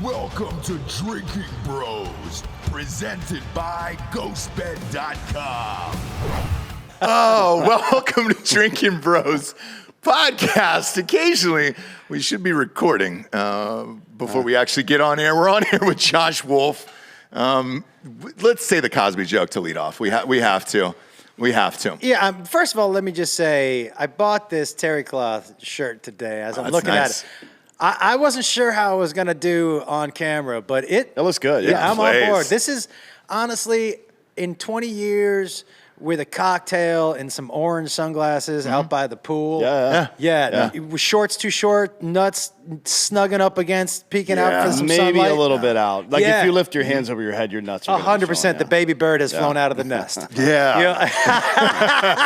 Welcome to Drinking Bros, presented by GhostBed.com. Oh, welcome to Drinkin' Bros podcast. Occasionally, we should be recording before we actually get on air. We're on air with Josh Wolf. Let's say the Cosby joke to lead off. We have to. We have to. Yeah, first of all, let me just say, I bought this terry cloth shirt today as I'm looking at it. I wasn't sure how I was going to do on camera, but it looks good. Yeah, I'm on board. This is, honestly, in 20 years with a cocktail and some orange sunglasses out by the pool. Yeah. Shorts too short, nuts snugging up against, peeking out for some maybe sunlight. a little bit out. Like if you lift your hands over your head, your nuts are 100%. The baby bird has flown out of the nest. Yeah.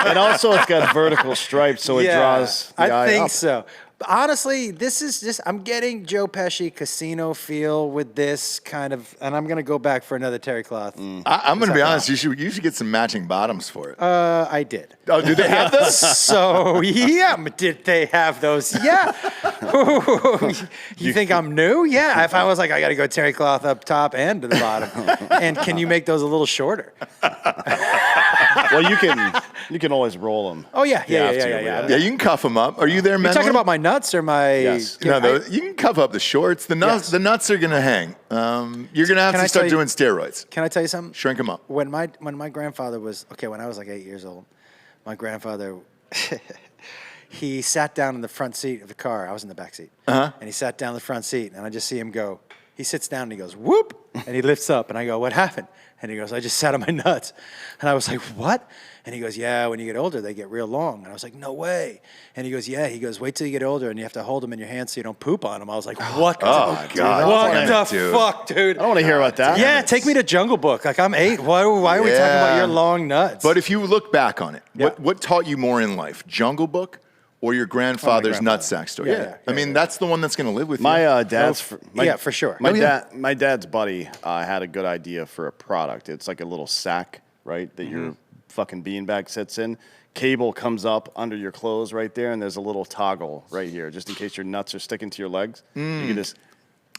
And also it's got vertical stripes, so it draws the eye I think up. so. Honestly, this is just, I'm getting Joe Pesci casino feel with this kind of, and I'm going to go back for another terry cloth. I'm going to be honest. You should get some matching bottoms for it. I did. Oh, do they have those? So, yeah, did they have those? Yeah. You think I'm new? Yeah. If I was like, I got to go terry cloth up top and to the bottom. And can you make those a little shorter? Well, you can always roll them. Oh, yeah. Yeah, Yeah, you can cuff them up. Are you there, man? You're talking about my nuts or my... Yes. You can cuff up the shorts. The nuts are going to hang. You're going to have to start doing steroids. Can I tell you something? Shrink them up. When my grandfather was, when I was like 8 years old, my grandfather, he sat down in the front seat of the car. I was in the back seat. And he sat down in the front seat, and I just see him go. He sits down, and he goes, whoop, and he lifts up, and I go, what happened? And he goes, I just sat on my nuts. And I was like, what? And he goes, yeah, when you get older, they get real long. And I was like, no way. And he goes, yeah. He goes, wait till you get older, and you have to hold them in your hands so you don't poop on them. I was like, what? Oh, God. What the fuck, dude? I don't want to hear about that. Yeah, take me to Jungle Book. Like, I'm 8. Why are we talking about your long nuts? But if you look back on it, what taught you more in life, Jungle Book or your grandfather's nutsack story? Yeah. I mean, that's the one that's going to live with you. My dad's... for sure. My dad's buddy had a good idea for a product. It's like a little sack, right, that your fucking beanbag sits in. Cable comes up under your clothes right there, and there's a little toggle right here, just in case your nuts are sticking to your legs. You can just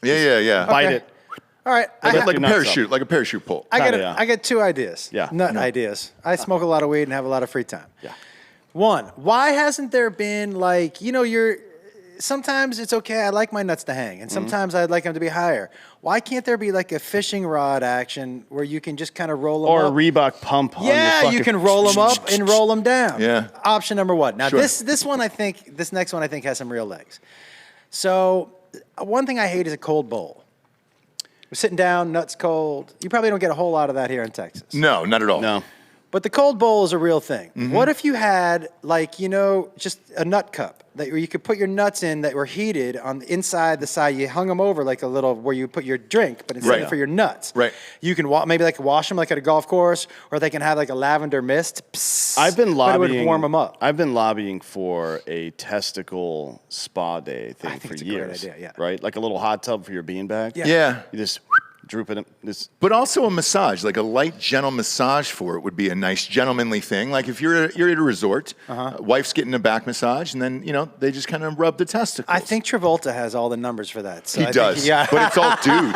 bite it. All right. Like a parachute pull. I got 2 ideas. Yeah. Nut ideas. I smoke a lot of weed and have a lot of free time. Yeah. 1, why hasn't there been sometimes it's okay, I like my nuts to hang, and sometimes I'd like them to be higher. Why can't there be like a fishing rod action where you can just kind of roll them up? Or a Reebok pump on your fucking... you can roll them up and roll them down. Yeah. Option number 1. Now, this next one I think has some real legs. So, one thing I hate is a cold bowl. We're sitting down, nuts cold. You probably don't get a whole lot of that here in Texas. No, not at all. No. But the cold bowl is a real thing. What if you had, just a nut cup where you could put your nuts in that were heated on the inside, the side? You hung them over like a little where you put your drink, but instead for your nuts. Right. You can maybe wash them like at a golf course, or they can have like a lavender mist. Psst, I've been lobbying. But it would warm them up. I've been lobbying for a testicle spa day thing for it's a years. great idea, yeah. Right? Like a little hot tub for your beanbag. Yeah. You just droop it in. But also a massage, like a light, gentle massage for it would be a nice, gentlemanly thing. Like if you're at a resort, wife's getting a back massage, and then, they just kind of rub the testicles. I think Travolta has all the numbers for that. So he does. But it's all dudes.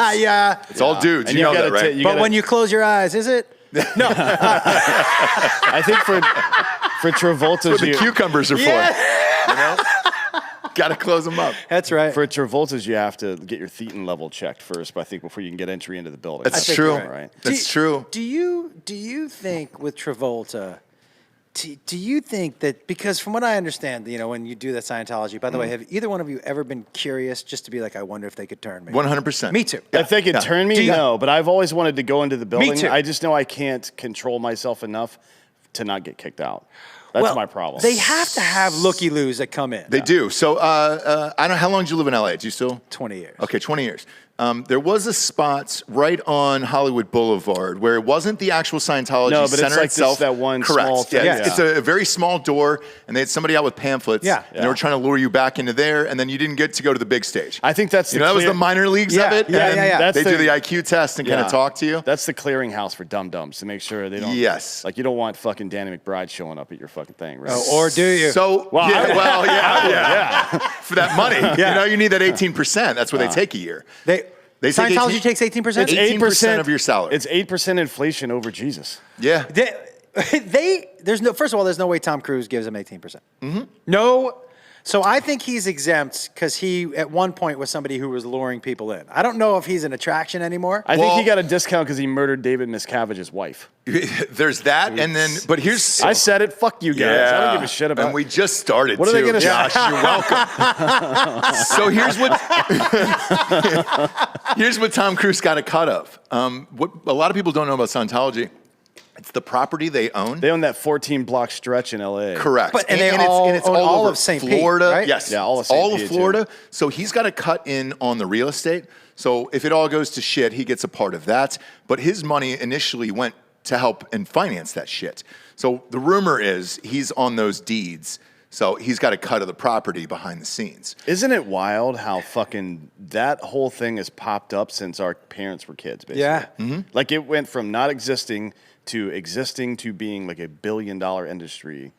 It's all dudes. And you know that, right? But when you close your eyes, is it? No. I think for Travolta's... That's what the cucumbers are for. Got to close them up. That's right. For Travolta's, you have to get your thetan level checked first, I think, before you can get entry into the building. That's true. Right. That's true. Do you think with Travolta, do you think that, because from what I understand, when you do that Scientology, by the way, have either one of you ever been curious just to be like, I wonder if they could turn me? 100%. Me too. If they could turn me, no, but I've always wanted to go into the building. Me too. I just know I can't control myself enough to not get kicked out. That's my problem. They have to have looky-loos that come in. They do. So I don't know, how long did you live in LA? Do you still? 20 years. Okay, 20 years. There was a spot right on Hollywood Boulevard where it wasn't the actual Scientology but center it's like itself. that one Correct. small thing. Yeah, it's a very small door, and they had somebody out with pamphlets. And they were trying to lure you back into there, and then you didn't get to go to the big stage. I think that's that was the minor leagues of it. Yeah. They do the IQ test and kind of talk to you. That's the clearinghouse for dum-dums to make sure they don't. Yes. Like you don't want fucking Danny McBride showing up at your fucking thing, right? Oh, or do you? So, for that money. You need that 18%. That's what they take a year. They take Scientology takes 18%? It's 18% of your salary. It's 8% inflation over Jesus. Yeah. There's no. First of all, there's no way Tom Cruise gives him 18%. Mm-hmm. No. So I think he's exempt because he, at one point, was somebody who was luring people in. I don't know if he's an attraction anymore. I think he got a discount because he murdered David Miscavige's wife. There's that, and then, but here's... I said it. Fuck you guys. Yeah. I don't give a shit about it. And we just started, What are they going to say? Josh, you're welcome. So here's what Tom Cruise got a cut of. What a lot of people don't know about Scientology, it's the property they own. They own that 14-block stretch in L.A. Correct. But and it's all over of St. Pete, Florida. right? Yes. Yeah, all of St. Pete, of Florida. Too. So he's got a cut in on the real estate. So if it all goes to shit, he gets a part of that. But his money initially went to help and finance that shit. So the rumor is he's on those deeds. So he's got a cut of the property behind the scenes. Isn't it wild how fucking that whole thing has popped up since our parents were kids, basically? Yeah. Mm-hmm. Like it went from not existing to being like $1 billion industry.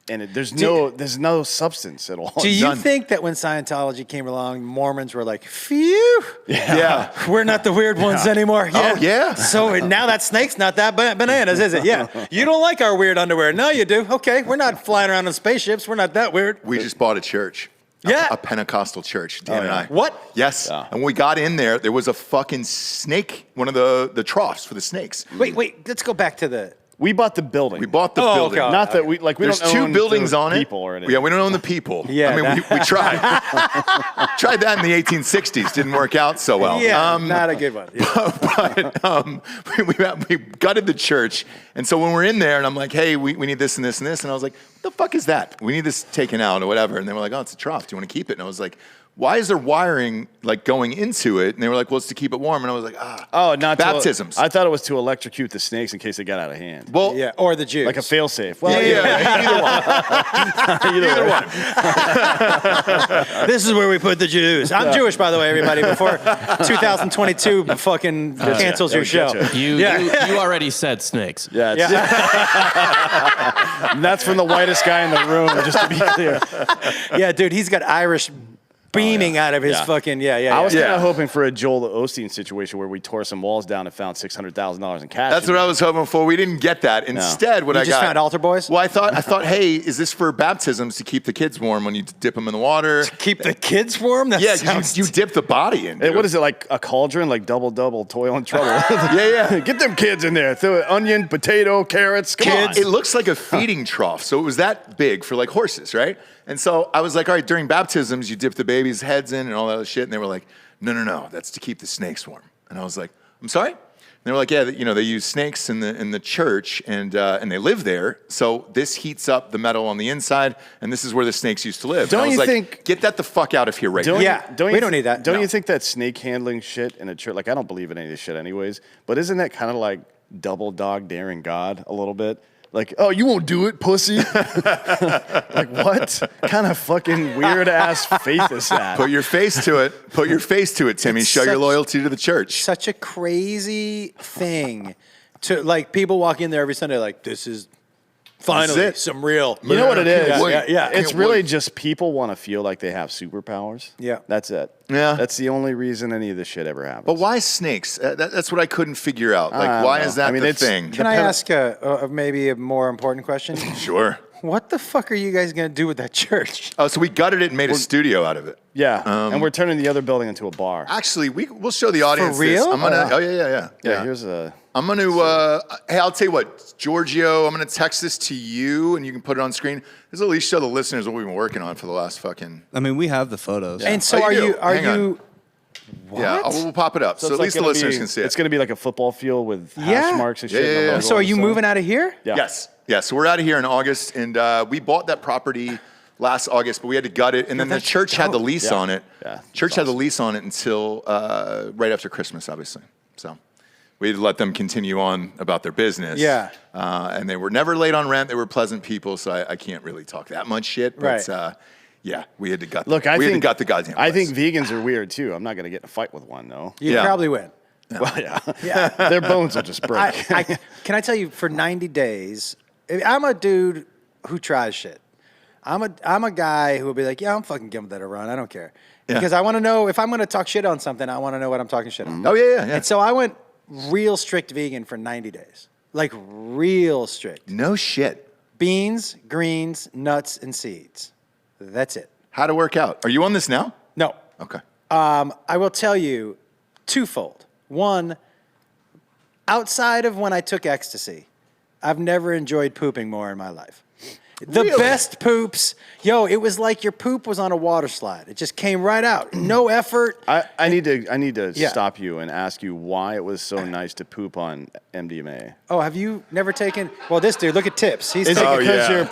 And there's no substance at all. Do you think that when Scientology came along, Mormons were like, phew, Yeah. we're not the weird ones anymore? Yeah. Oh, yeah. So now that snake's not that bananas, is it? Yeah. You don't like our weird underwear. No, you do. Okay, we're not flying around in spaceships. We're not that weird. We just bought a church. Yeah. A Pentecostal church, Dan and I. What? Yes. Yeah. And when we got in there, there was a fucking snake, one of the troughs for the snakes. Wait, let's go back to the... We bought the building. We bought the building. okay. Not that we There's don't two own buildings the on it. people or anything. Yeah, we don't own the people. Yeah, I mean, we tried. Tried that in the 1860s. Didn't work out so well. Yeah, not a good one. Yeah. But we gutted the church. And so when we're in there, and I'm like, hey, we need this and this and this. And I was like, what the fuck is that? We need this taken out or whatever. And they were like, oh, it's a trough. Do you want to keep it? And I was like, why is there wiring like going into it? And they were like, well, it's to keep it warm. And I was like, not baptisms. I thought it was to electrocute the snakes in case they got out of hand. Well, Yeah, or the Jews. Like a failsafe. Well, either one. This is where we put the Jews. I'm Jewish, by the way, everybody, before 2022 fucking cancels your show. You already said snakes. Yeah, and that's from the whitest guy in the room, just to be clear. Yeah, dude, he's got Irish beaming out of his fucking, I was kind of hoping for a Joel Osteen situation where we tore some walls down and found $600,000 in cash. That's what I was hoping for. We didn't get that. Instead, what You I just got... found altar boys? Well, I thought, hey, is this for baptisms to keep the kids warm when you dip them in the water? Keep the kids warm? That Yeah, sounds... because you dip the body in. Hey, dude. what is it, like a cauldron, like double, toil and trouble? Yeah. Get them kids in there. Throw onion, potato, carrots. Come on. It looks like a feeding trough. So it was that big for like horses, right? And so I was like, all right, during baptisms, you dip the babies' heads in and all that other shit. And they were like, no, that's to keep the snakes warm. And I was like, I'm sorry? And they were like, yeah, they use snakes in the church and they live there. So this heats up the metal on the inside, and this is where the snakes used to live. Don't and I was you like, think- get that the fuck out of here right now. Yeah, we don't need that. Don't No. you think that snake handling shit in a church, like I don't believe in any of this shit anyways, but isn't that kind of like double dog daring God a little bit? Like, oh, you won't do it, pussy. Like, what kind of fucking weird ass faith is that? Put your face to it. Put your face to it, Timmy. It's Show your such- loyalty to the church. Such a crazy thing to, like, people walk in there every Sunday like, this is finally it. some real... You know what it is? Yeah. It's Can't really wait. just people want to feel like they have superpowers. Yeah. That's it. Yeah. That's the only reason any of this shit ever happens. But why snakes? That's what I couldn't figure out. Like, I why don't is know. that I mean, the it's- thing? Can I ask maybe a more important question? Sure. What the fuck are you guys going to do with that church? Oh, so we gutted it and made a studio out of it. Yeah. And we're turning the other building into a bar. Actually, we'll show the audience real? this. I'm gonna. Oh. Oh yeah. Yeah, here's a... I'm gonna. Hey, I'll tell you what, Giorgio. I'm gonna text this to you, and you can put it on screen. This will at least show the listeners what we've been working on for the last fucking. I mean, we have the photos. And so Oh, are you you... do? Are Hang on. you... What? Yeah, we'll pop it up so at it's least the gonna listeners be- can see it. It's going to be like a football field with Yeah. hash marks and shit. Yeah, and the yeah, yeah. logo So are and you stuff. moving out of here? Yeah. Yes. Yeah. So we're out of here in August, and we bought that property last August, but we had to gut it, and then the that's church had the dope. lease Yeah. on it. Yeah, Church that's had the awesome. lease on it until right after Christmas, obviously. So we had to let them continue on about their business. Yeah. And they were never late on rent. They were pleasant people, so I can't really talk that much shit. But Right. yeah, we had to gut. Look, we I had to think gut the goddamn. I place. think vegans are weird too. I'm not going to get in a fight with one though. You'd Yeah. probably win. Well, yeah. Yeah. Their bones will just break. Can I tell you, for 90 days, I'm a dude who tries shit. I'm a guy who will be like, yeah, I'm fucking giving that a run. I don't care. Because I want to know if I'm going to talk shit on something, I want to know what I'm talking shit on. Oh, yeah. And so I went real strict vegan for 90 days. Like real strict. No shit. Beans, greens, nuts, and seeds. That's it. How to work out? Are you on this now? No. Okay. I will tell you twofold. One, outside of when I took ecstasy, I've never enjoyed pooping more in my life. The Really? best poops, it was like your poop was on a water slide. It just came right out. No effort. I need to stop you and ask you why it was so nice to poop on MDMA. Oh, have you never taken? Well, this dude, look at Tips. He's taking Oh, yeah.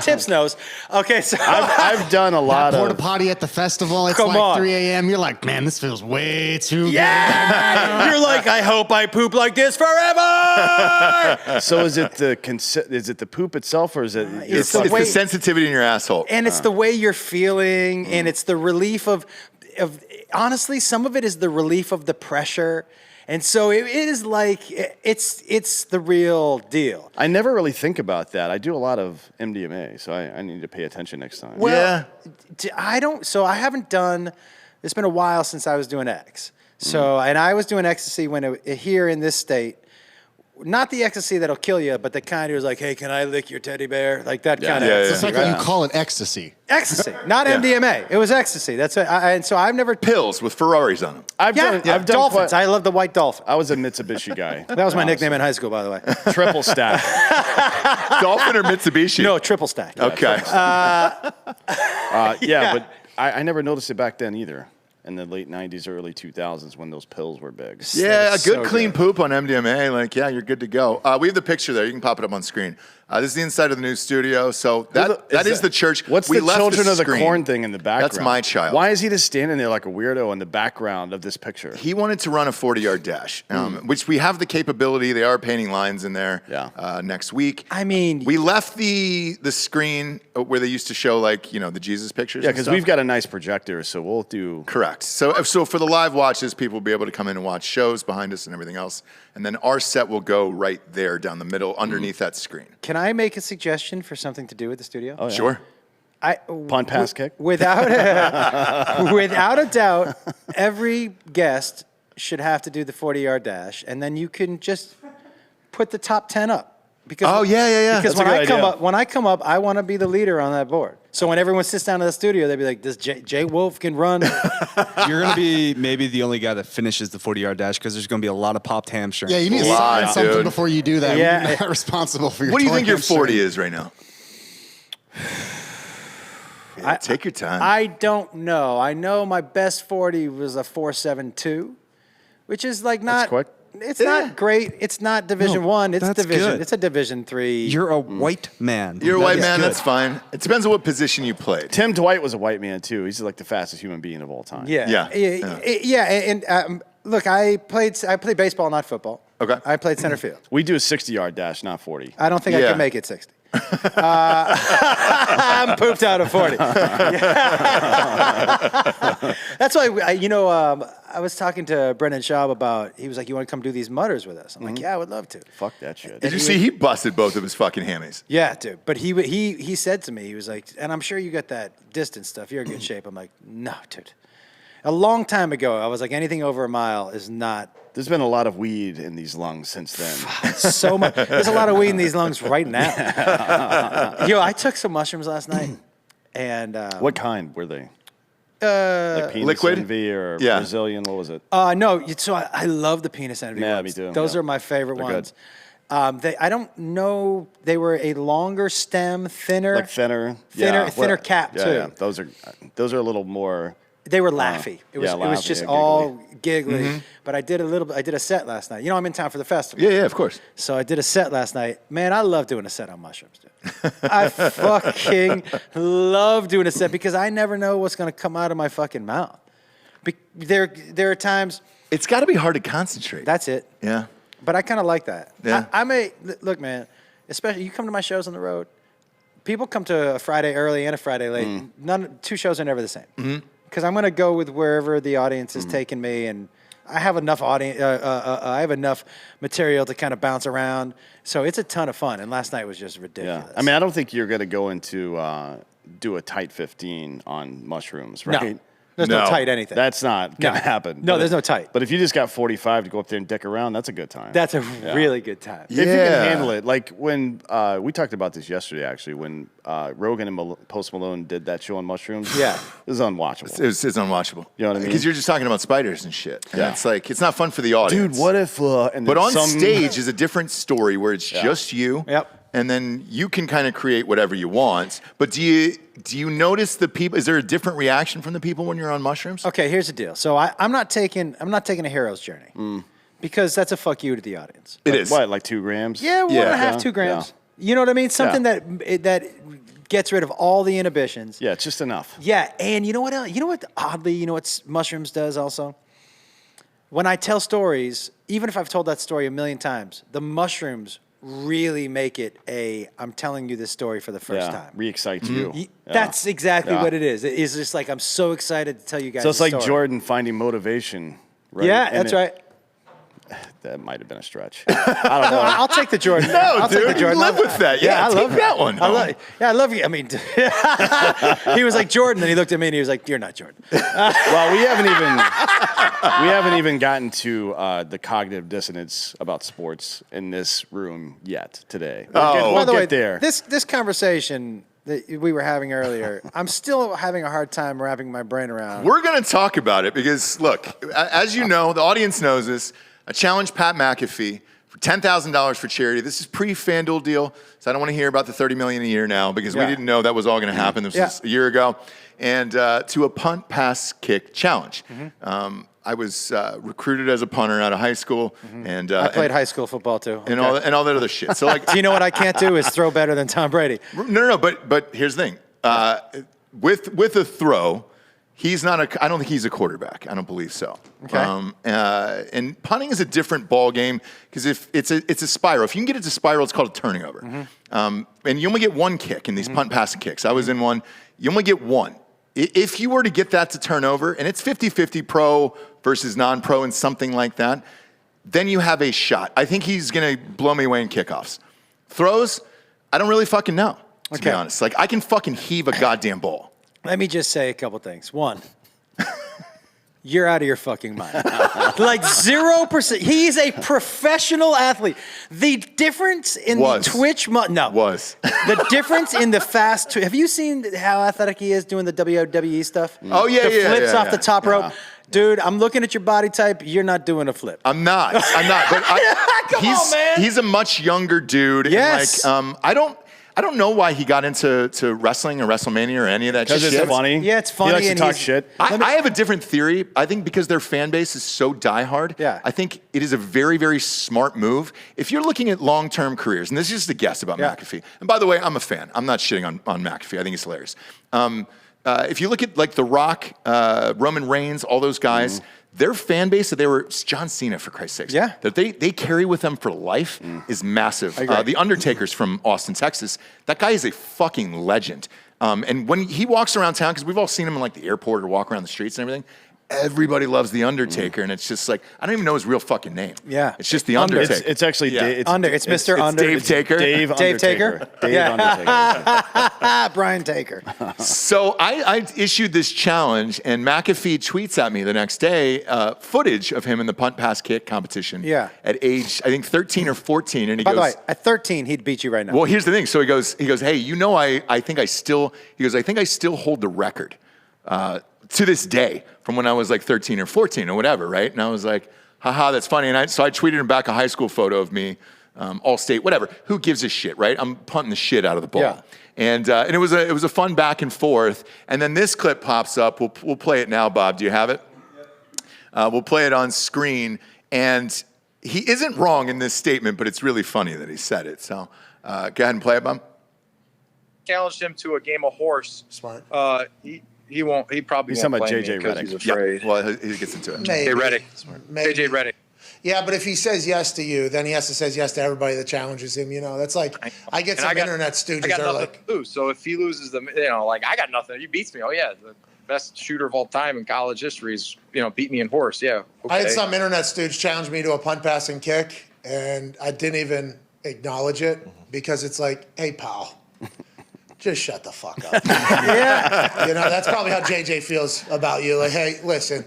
Tips knows. Okay, so I've done a lot Porta of. potty at the festival. It's Come like on. 3 a.m. You're like, man, this feels way too good. yeah, you're like, I hope I poop like this forever. So is it the poop itself, or is it? It's It's the way- the sensitivity in your asshole. And it's the way you're feeling, and it's the relief of honestly, some of it is the relief of the pressure. And so it is like, it's the real deal. I never really think about that. I do a lot of MDMA, so I need to pay attention next time. Yeah. I haven't done, it's been a while since I was doing X. So, and I was doing ecstasy when here in this state, not the ecstasy that'll kill you, but the kind who's like, hey, can I lick your teddy bear? Like that kind of Yeah, It's ecstasy. like when you call it ecstasy. Ecstasy, not MDMA. It was ecstasy. That's what, and so I've never. Pills with Ferraris on them. I've done dolphins. quite- I love the white dolphin. I was a Mitsubishi guy. That was my nickname in high school, by the way. Triple stack. Dolphin or Mitsubishi? No, triple stack. Okay. Yeah, but I never noticed it back then either. In the late 90s, early 2000s, when those pills were big. Yeah, a That's good so clean good. poop on MDMA. Like, yeah, you're good to go. We have the picture there. You can pop it up on screen. This is the inside of the new studio. So that is the church. What's We the left Children of the screen. Corn thing in the background? That's my child. Why is he just standing there like a weirdo in the background of this picture? He wanted to run a 40-yard dash, which we have the capability. They are painting lines in there next week. I mean, We left the screen where they used to show, like, the Jesus pictures. Yeah, and because stuff. we've got a nice projector, so we'll do. Correct. So for the live watches, people will be able to come in and watch shows behind us and everything else. And then our set will go right there down the middle underneath that screen. can I make a suggestion for something to do with the studio? Oh, yeah. Sure. Punt, pass, kick? Without a doubt, every guest should have to do the 40-yard dash, and then you can just put the top 10 up. Because, Oh, yeah. Because That's a good idea. when I come up, I want to be the leader on that board. So when everyone sits down in the studio, they'll be like, "This Jay Wolf can run." You're going to be maybe the only guy that finishes the 40-yard dash because there's going to be a lot of popped hamstrings. Yeah, you need to Wow, sign something dude. before you do that. Yeah. You're not responsible for your What do you think your torn hamstring. 40 is right now? Yeah, take your time. I don't know. I know my best 40 was a 4.72, which is like not. quick. It's not great. It's not Division No, One. It's that's Division. good. It's a Division 3. You're a white man. You're a white That is man, good. that's fine. It depends on what position you played. Tim Dwight was a white man, too. He's like the fastest human being of all time. Yeah. And look, I played baseball, not football. Okay. I played center field. We do a 60-yard dash, not 40. I don't think I Yeah. can make it 60. I'm pooped out of 40. That's why, I was talking to Brendan Schaub about, he was like, you want to come do these mutters with us? I'm like, yeah, I would love to. Fuck that shit. Did you see he busted both of his fucking hammies? Yeah, dude. But he said to me, he was like, and I'm sure you got that distance stuff. You're in good shape. I'm like, no, dude. A long time ago, I was like, anything over a mile is not There's been a lot of weed in these lungs since then. so much. There's a lot of weed in these lungs right now. I took some mushrooms last night, and What kind were they? Like penis Liquid? envy or Yeah. Brazilian? What was it? no. So I love the penis envy Yeah, ones. me too. Those Yeah. are my favorite They're ones. I don't know. They were a longer stem, thinner. Like thinner, thinner cap, yeah, too. Yeah. Those are a little more. They were laughy. It was laughy, just yeah, all giggly. But I did a set last night. I'm in town for the festival. Yeah, of course. So I did a set last night. Man, I love doing a set on mushrooms, dude. I fucking love doing a set because I never know what's going to come out of my fucking mouth. There are times. It's got to be hard to concentrate. That's it. Yeah. But I kind of like that. Yeah. Look, man, especially you come to my shows on the road, people come to a Friday early and a Friday late. Two shows are never the same. Because I'm going to go with wherever the audience is taking me, and I have enough audience. I have enough material to kind of bounce around. So it's a ton of fun. And last night was just ridiculous. Yeah. I mean, I don't think you're going to go into do a tight 15 on mushrooms, right? There's no tight anything. That's not going to happen. No, But there's no tight. But if you just got 45 to go up there and dick around, that's a good time. That's a really good time. If you can handle it. Like when we talked about this yesterday, actually, when Rogan and Post Malone did that show on mushrooms. Yeah. It was unwatchable. It's unwatchable. You know what I mean? Because you're just talking about spiders and shit. And Yeah. it's like, it's not fun for the audience. Dude, what if... But on stage is a different story where it's just you. Yep. And then you can kind of create whatever you want. But do you notice the people? Is there a different reaction from the people when you're on mushrooms? Okay, here's the deal. So I'm not taking a hero's journey because that's a fuck you to the audience. It is. What, like 2 grams? Yeah, 1.5, 2 Yeah. grams. You know what I mean? Something that gets rid of all the inhibitions. Yeah, it's just enough. Yeah, and you know what else? You know what oddly, you know what mushrooms does also? When I tell stories, even if I've told that story a million times, the mushrooms really make it I'm telling you this story for the first time. Re-excites you. That's exactly Yeah. what it is. It is just like I'm so excited to tell you guys. So it's the like story. Jordan finding motivation, right? Yeah, And that's right. That might have been a stretch. I don't No, know. I'll take the Jordan. No, I'll dude, take the Jordan. live with that. Yeah, I take love that one I home. love you. I mean, he was like Jordan, and he looked at me and he was like, "You're not Jordan." Well, we haven't even gotten to the cognitive dissonance about sports in this room yet today. We'll By the way, get there. this conversation that we were having earlier, I'm still having a hard time wrapping my brain around. We're going to talk about it because, look, as you know, the audience knows this. I challenged Pat McAfee for $10,000 for charity. This is pre-FanDuel deal, so I don't want to hear about the $30 million a year now because we didn't know that was all going to happen. This was a year ago. And to a punt, pass, kick challenge. I was recruited as a punter out of high school, and I played high school football too, and all that other shit. So like, Do you know what I can't do is throw better than Tom Brady. no. But here's the thing. With a throw, he's not I don't think he's a quarterback. I don't believe so. Okay. And punting is a different ball game because if it's a spiral. If you can get it to spiral, it's called a turnover. And you only get one kick in these punt, pass, and kicks. I was in one. You only get one. If you were to get that to turn over, and it's 50-50 pro versus non-pro and something like that, then you have a shot. I think he's going to blow me away in kickoffs. Throws, I don't really fucking know, to be honest. Like, I can fucking heave a goddamn ball. Let me just say a couple things. One, you're out of your fucking mind. Like 0%. He's a professional athlete. The difference in the Twitch, the difference in the fast. Have you seen how athletic he is doing the WWE stuff? Oh yeah, the flips off the top rope. Yeah. Dude, I'm looking at your body type. You're not doing a flip. I'm not. But Come on, man. He's a much younger dude. Yes. And like, I don't know why he got into wrestling or WrestleMania or any of that shit. Because it's funny. Yeah, it's funny. He likes to and talk he's- shit. I have a different theory. I think because their fan base is so diehard, I think it is a very, very smart move. If you're looking at long-term careers, and this is just a guess about McAfee, and by the way, I'm a fan. I'm not shitting on McAfee. I think he's hilarious. If you look at like The Rock, Roman Reigns, all those guys, their fan base that they were John Cena, for Christ's sakes, that they carry with them for life is massive. The Undertaker's from Austin, Texas. That guy is a fucking legend. And when he walks around town, because we've all seen him in like the airport or walk around the streets and everything, everybody loves the Undertaker, and it's just like I don't even know his real fucking name. Yeah, it's just the Undertaker. It's actually Yeah. It's Mr. Under. Dave Taker. Dave Taker? Undertaker. Dave Undertaker. Brian Taker. So I issued this challenge, and McAfee tweets at me the next day footage of him in the punt, pass, kick competition. Yeah. At age I think 13 or 14, and he By goes. the way, at 13, he'd beat you right now. Well, here's the thing. So he goes, hey, you know, I think I still hold the record to this day from when I was like 13 or 14 or whatever, right? And I was like, haha, that's funny. And so I tweeted him back a high school photo of me, all state, whatever. Who gives a shit, right? I'm punting the shit out of the ball. Yeah. And it was a fun back and forth. And then this clip pops up. We'll play it now, Bob. Do you have it? We'll play it on screen. And he isn't wrong in this statement, but it's really funny that he said it. So go ahead and play it, Bob. Challenged him to a game of horse. Smart. He won't. He probably He's won't talking about play JJ me 'cause Redick. he's afraid. Well, he gets into it. Maybe. Hey, Redick. Maybe. JJ Redick. Yeah, but if he says yes to you, then he has to say yes to everybody that challenges him. You know, that's like I get And some I got- internet I stooges got that are nothing like, to lose. So if he loses like I got nothing. He beats me. Oh yeah, the best shooter of all time in college history is beat me in horse. Yeah. Okay. I had some internet stooge challenge me to a punt, pass, and kick, and I didn't even acknowledge it because it's like, hey, pal, just shut the fuck up. Yeah. You know, that's probably how JJ feels about you. Like, hey, listen.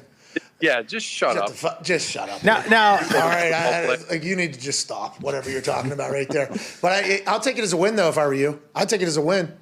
Yeah, just shut up. Just shut up. Now, all right, like you need to just stop whatever you're talking about right there. But I'll take it as a win, though, if I were you. I'd take it as a win.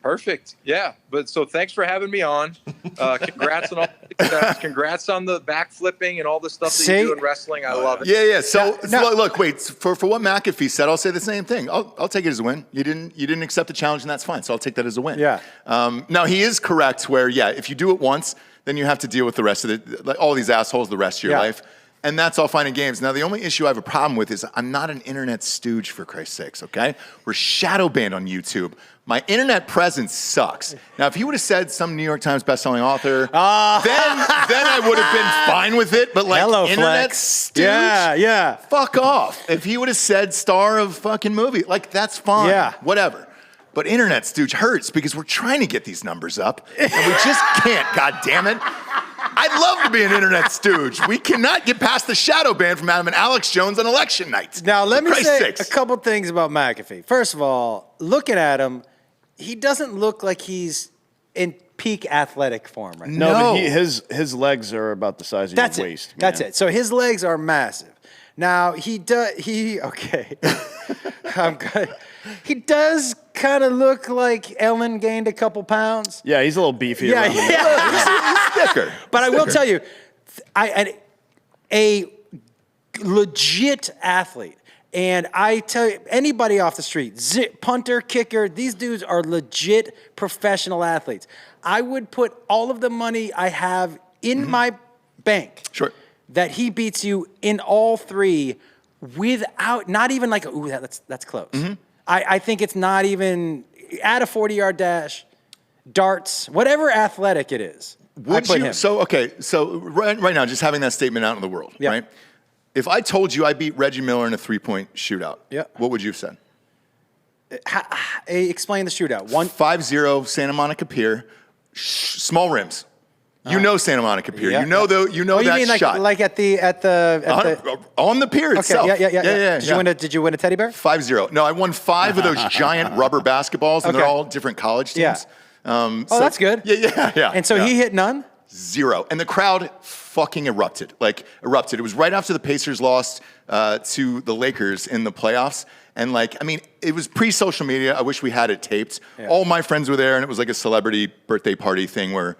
Perfect. Yeah. But so thanks for having me on. Congrats on all the success. Congrats on the backflipping and all the stuff that you do in wrestling. I love it. Yeah. So look, wait. For what McAfee said, I'll say the same thing. I'll take it as a win. You didn't accept the challenge, and that's fine. So I'll take that as a win. Yeah. Now he is correct. Where if you do it once, then you have to deal with the rest of all these assholes the rest of your life. And that's all fine and games. Now, the only issue I have a problem with is I'm not an internet stooge, for Christ's sakes, okay? We're shadow banned on YouTube. My internet presence sucks. Now, if he would have said some New York Times bestselling author, then I would have been fine with it. But like internet stooge, fuck off. If he would have said star of fucking movie, like that's fine, whatever. But internet stooge hurts because we're trying to get these numbers up, and we just can't, God damn it. I'd love to be an internet stooge. We cannot get past the shadow ban from Adam and Alex Jones on election night. Now, let me say a couple things about McAfee. First of all, looking at him, he doesn't look like he's in peak athletic form right now. No, but his legs are about the size of your waist. That's it. So his legs are massive. Now, okay. I'm good. He does kind of look like Ellen gained a couple pounds. Yeah, he's a little beefy. Yeah. He's thicker. But I will tell you, a legit athlete, and I tell you, anybody off the street, punter, kicker, these dudes are legit professional athletes. I would put all of the money I have in my bank that he beats you in all three without, not even like, ooh, that's close. I think it's not even, at a 40-yard dash, darts, whatever athletic it is. Would you? So right now, just having that statement out in the world, right? If I told you I beat Reggie Miller in a 3-point shootout, what would you have said? Explain the shootout. 5-0 Santa Monica Pier, small rims. You know Santa Monica Pier. You know that you mean shot. Like at the on the pier itself. Yeah. Did you win a teddy bear? 5-0. No, I won 5 of those giant rubber basketballs, and they're all different college teams. That's good. Yeah. And so he hit none? 0. And the crowd fucking erupted. It was right after the Pacers lost to the Lakers in the playoffs. And it was pre-social media. I wish we had it taped. All my friends were there, and it was like a celebrity birthday party thing where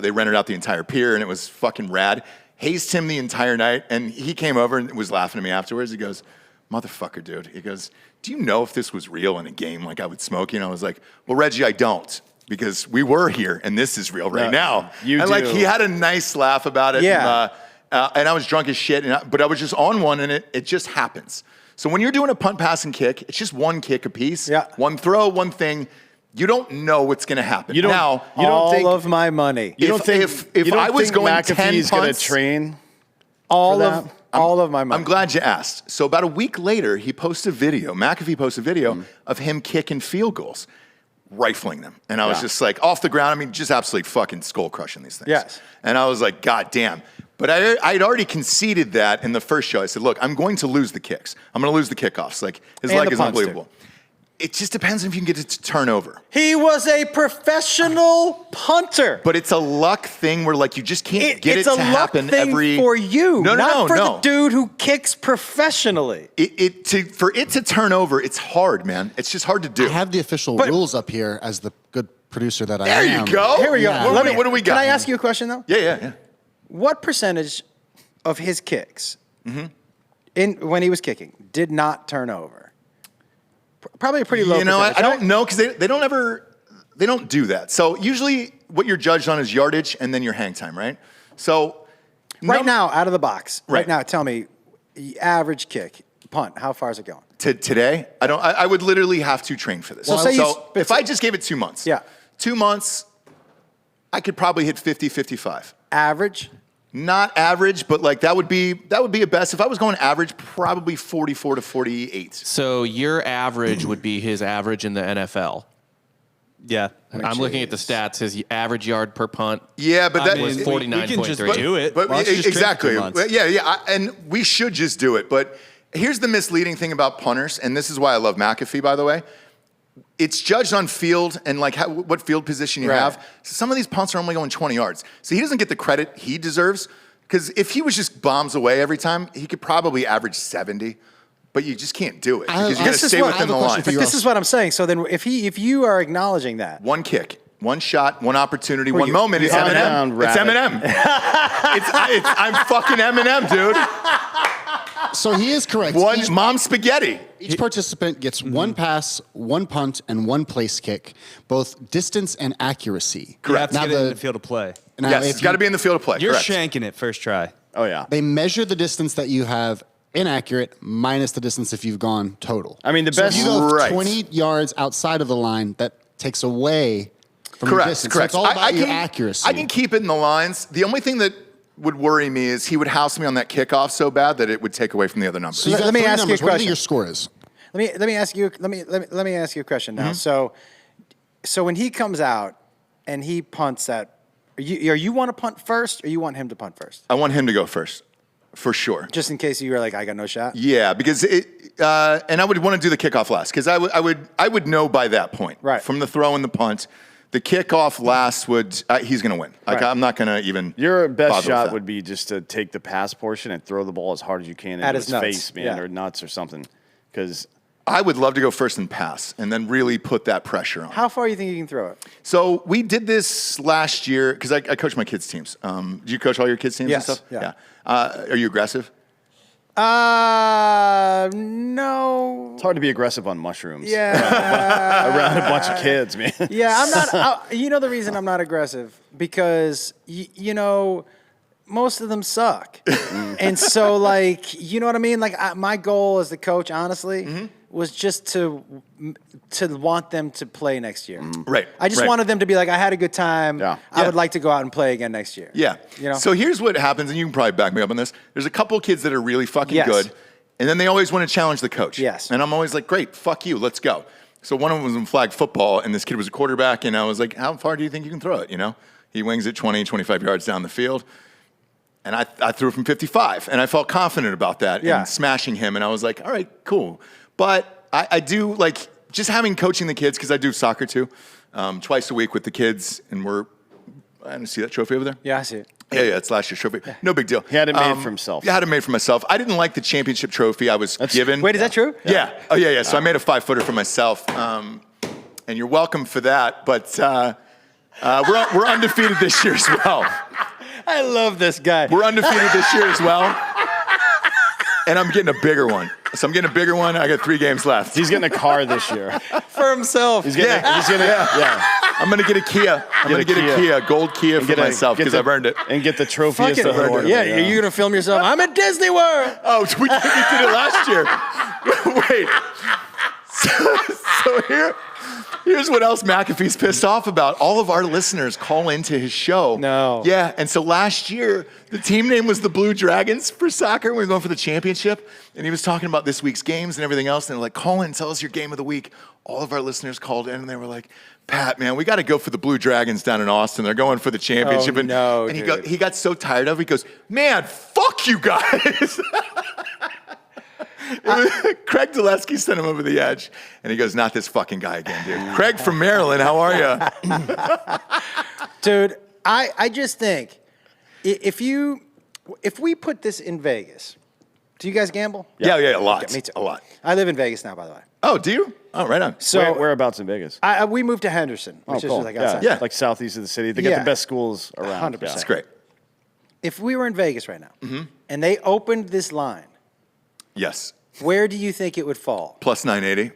they rented out the entire pier, and it was fucking rad. Hazed him the entire night, and he came over and was laughing at me afterwards. He goes, motherfucker, dude. He goes, do you know if this was real in a game, like I would smoke you? And I was like, well, Reggie, I don't. Because we were here, and this is real right now. He had a nice laugh about it. Yeah. And I was drunk as shit, but I was just on one, and it just happens. So when you're doing a punt, pass, and kick, it's just one kick apiece. One throw, one thing. You don't know what's going to happen. You don't all of my money. If I was going 10 McAfee's going to punts, train all of my money. I'm glad you asked. So about a week later, McAfee posted a video of him kicking field goals, rifling them. And I was just like, off the ground, just absolutely fucking skull crushing these things. Yes. And I was like, God damn. But I'd already conceded that in the first show. I said, look, I'm going to lose the kicks. I'm going to lose the kickoffs. His leg is unbelievable. It just depends if you can get it to turn over. He was a professional punter. But it's a luck thing where you just can't get it to happen every. It's a luck thing for you, not for the dude who kicks professionally. For it to turn over, it's hard, man. It's just hard to do. I have the official rules up here as the good producer that I am. There you go. Here we go. Yeah. What do we got? Can I ask you a question though? Yeah. What percentage of his kicks when he was kicking did not turn over? Probably a pretty low percentage. I don't know because they don't do that. So usually what you're judged on is yardage and then your hang time, right? So right now, out of the box, right now, tell me, average kick, punt, how far is it going? Today, I would literally have to train for this. So if I just gave it 2 months, 2 months, I could probably hit 50, 55. Average? Not average, but that would be a best. If I was going average, probably 44 to 48. So your average would be his average in the NFL. Yeah. I'm looking at the stats. His average yard per punt. Yeah, but that was 49.3. We can just do it. But exactly. Yeah, and we should just do it. But here's the misleading thing about punters, and this is why I love McAfee, by the way. it's judged on field and like what field position you have. So some of these punts are only going 20 yards. So he doesn't get the credit he deserves. Because if he was just bombs away every time, he could probably average 70. But you just can't do it because you got to stay within the line. But this is what I'm saying. So then if you are acknowledging that. One kick, one shot, one opportunity, one moment. It's Eminem. It's Eminem. I'm fucking Eminem, dude. So he is correct. Mom spaghetti. Each participant gets one pass, one punt, and one place kick, both distance and accuracy. Correct. You have to get it in the field of play. Yes, it's got to be in the field of play. You're correct. shanking it first try. Oh, yeah. They measure the distance that you have inaccurate minus the distance if you've gone total. I mean, the best. If you go 20 yards outside of the line, that takes away from the distance. Correct. So it's all about your accuracy. I can keep it in the lines. The only thing that would worry me is he would house me on that kickoff so bad that it would take away from the other numbers. So let me ask you a question. What do you think your score is? Let me ask you. Let me ask you a question now. So when he comes out and he punts that, you want to punt first or you want him to punt first? I want him to go first, for sure. Just in case you were like, I got no shot. Yeah, because and I would want to do the kickoff last because I would know by that point, right, from the throw and the punt. The kickoff last he's going to win. Like I'm not going to even. Your best shot would be just to take the pass portion and throw the ball as hard as you can into his face, man, or nuts or something. Because I would love to go first and pass and then really put that pressure on. How far do you think you can throw it? So we did this last year because I coach my kids' teams. Do you coach all your kids' teams and stuff? Yeah. Are you aggressive? No. It's hard to be aggressive on mushrooms. Yeah. Around a bunch of kids, man. Yeah, I'm not. You know the reason I'm not aggressive? Because, most of them suck. And so, like, you know what I mean? Like, my goal as the coach, honestly, was just to want them to play next year. Right. I just wanted them to be like, I had a good time. Yeah. I would like to go out and play again next year. Yeah. So here's what happens, and you can probably back me up on this. There's a couple of kids that are really fucking good, and then they always want to challenge the coach. Yes. And I'm always like, great, fuck you, let's go. So one of them was in flag football, and this kid was a quarterback, and I was like, how far do you think you can throw it, He wings it 20, 25 yards down the field. And I threw from 55, and I felt confident about that and smashing him, and I was like, all right, cool. But I do, like, just having coaching the kids, because I do soccer too, twice a week with the kids, and I didn't see that trophy over there? Yeah, I see it. Yeah, it's last year's trophy. No big deal. He had it made for himself. Yeah, I had it made for myself. I didn't like the championship trophy I was given. Wait, is that true? Yeah. Oh, yeah. So I made a 5-footer for myself, and you're welcome for that, but we're undefeated this year as well. I love this guy. We're undefeated this year as well. And I'm getting a bigger one. So I'm getting a bigger one. I got 3 games left. He's getting a car this year. For himself. He's getting I'm going to get a Kia. I'm going to get a Kia, gold Kia for myself because I've earned it. And get the trophy as the award. Yeah, you're going to film yourself. I'm at Disney World. Oh, we did it last year. Wait. So here's what else McAfee's pissed off about. All of our listeners call into his show. No. Yeah, and so last year, the team name was the Blue Dragons for soccer. We were going for the championship, and he was talking about this week's games and everything else, and they're like, call in, tell us your game of the week. All of our listeners called in, and they were like, Pat, man, we got to go for the Blue Dragons down in Austin. They're going for the championship. He got so tired of it. He goes, man, fuck you guys. Craig Dulesky sent him over the edge, and he goes, not this fucking guy again, dude. Craig from Maryland, how are you? Dude, I just think if we put this in Vegas, do you guys gamble? Yeah, a lot. Okay, me too. A lot. I live in Vegas now, by the way. Oh, do you? Oh, right on. So whereabouts in Vegas? We moved to Henderson, which is like outside. Yeah. Like southeast of the city. They got the best schools around. 100%. That's great. If we were in Vegas right now, and they opened this line, Yes. where do you think it would fall? Plus 980.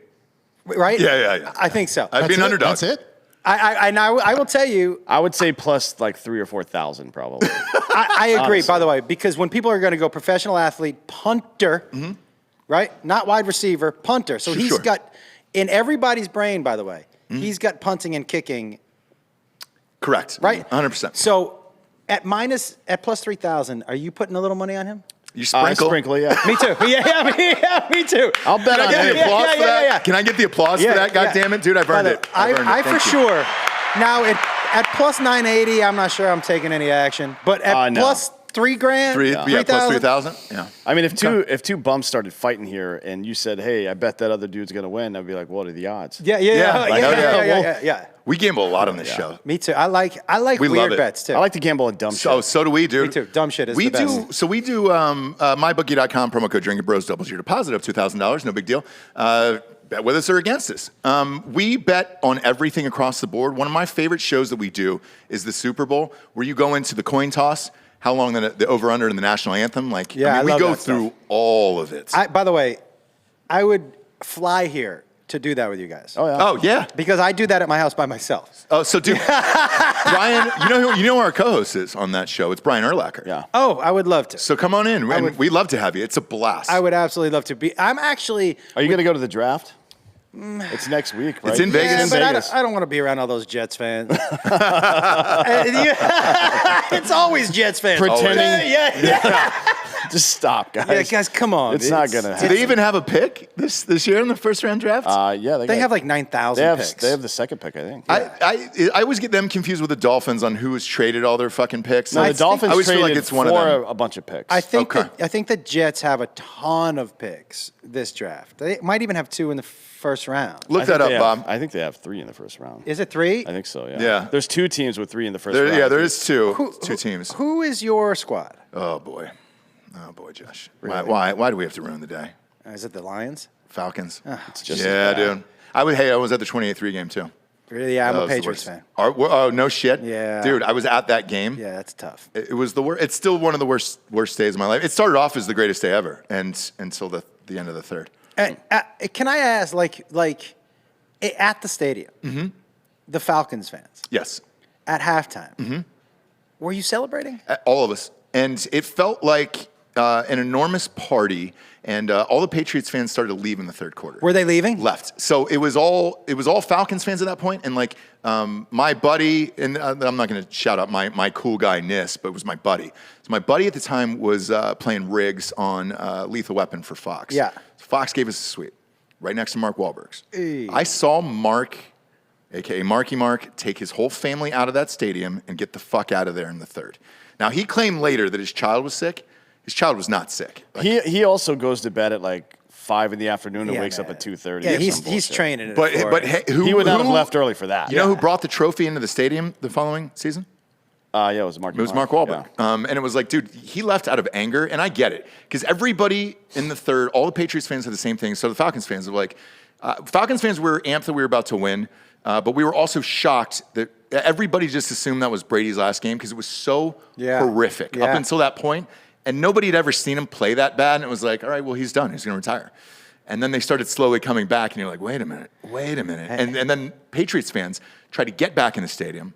Right? Yeah. I think so. I'd be an underdog. That's it? I will tell you. I would say plus like 3,000 or 4,000 probably. I agree, Honestly. by the way, because when people are going to go professional athlete, punter, right? Not wide receiver, punter. So he's got, in everybody's brain, by the way, he's got punting and kicking. Correct. Right? 100%. So at plus 3,000, are you putting a little money on him? You sprinkle? Sprinkle, yeah. Me too. Yeah, me too. I'll bet on Can I get it. the applause for that? Yeah. Can I get the applause for that? God damn it, dude, I've earned it. I for sure. Now, at plus 980, I'm not sure I'm taking any action. But at No. plus $3,000? Plus 3,000. Yeah. I mean, if two bums started fighting here and you said, "Hey, I bet that other dude's gonna win," I'd be like, "What are the odds?" Yeah. We gamble a lot on this show. Me too. I like We love weird it. bets too. I like to gamble on dumb shit. So do we, dude. Me too. Dumb shit is the best. So we do mybookie.com, promo code Drinkin Bros doubles your deposit up $2,000. No big deal. Bet with us or against us. We bet on everything across the board. One of my favorite shows that we do is the Super Bowl, where you go into the coin toss, how long the over-under in the national anthem. We go through all of it. By the way, I would fly here to do that with you guys. Oh, yeah. Because I do that at my house by myself. Oh, so dude, Brian, you know who our co-host is on that show? It's Brian Urlacher. Yeah. Oh, I would love to. So come on in. We'd love to have you. It's a blast. I would absolutely love to be. I'm actually. Are you going to go to the draft? It's next week, right? It's in Vegas. Yeah, but I don't want to be around all those Jets fans. It's always Jets fans. Pretending. Yeah. Just stop, guys. Yeah, guys, come on. It's not going to Do happen. they even have a pick this year in the first round draft? Yeah. They have like 9,000 picks. They have the second pick, I think. I always get them confused with the Dolphins on who has traded all their fucking picks. No, the Dolphins I always traded feel like it's one of them. a bunch of picks. I think Okay. I think the Jets have a ton of picks this draft. They might even have 2 in the first round. Look that up, Bob. I think they have 3 in the first round. Is it 3? I think so, yeah. Yeah. There's 2 teams with 3 in the first round. Yeah, there is two teams. Who is your squad? Oh boy, Josh. Why do we have to ruin the day? Is it the Lions? Falcons. It's just Yeah, as bad. dude. I was at the 28-3 game too. Really? Yeah, I'm That a was the Patriots worst. fan. Oh, no shit. Yeah. Dude, I was at that game. Yeah, that's tough. It was the worst. It's still one of the worst days of my life. It started off as the greatest day ever, and until the end of the third. Can I ask, at the stadium, the Falcons fans, Yes, at halftime, were you celebrating? all of us, and it felt like an enormous party. And all the Patriots fans started to leave in the third quarter. Were they leaving? Left. So it was all Falcons fans at that point. And my buddy, and I'm not going to shout out my cool guy Nis, but it was my buddy. So my buddy at the time was playing Riggs on Lethal Weapon for Fox. Yeah. So Fox gave us a suite right next to Mark Wahlberg's. Hey. I saw Mark, a.k.a. Marky Mark, take his whole family out of that stadium and get the fuck out of there in the third. Now, he claimed later that his child was sick. His child was not sick. He also goes to bed at 5 in the afternoon and wakes up at 2:30. Yeah, he's training. But hey, he would not have left early for that. You know who brought the trophy into the stadium the following season? Yeah, it was Mark. It was Mark Wahlberg. Yeah. And it was like, dude, he left out of anger, and I get it. Because everybody in the third, all the Patriots fans had the same thing. So the Falcons fans were Falcons fans were amped that we were about to win, but we were also shocked that everybody just assumed that was Brady's last game because it was so horrific up until that point. And nobody had ever seen him play that bad, and it was like, all right, well, he's done. He's going to retire. And then they started slowly coming back, and you're like, wait a minute. And then Patriots fans tried to get back in the stadium.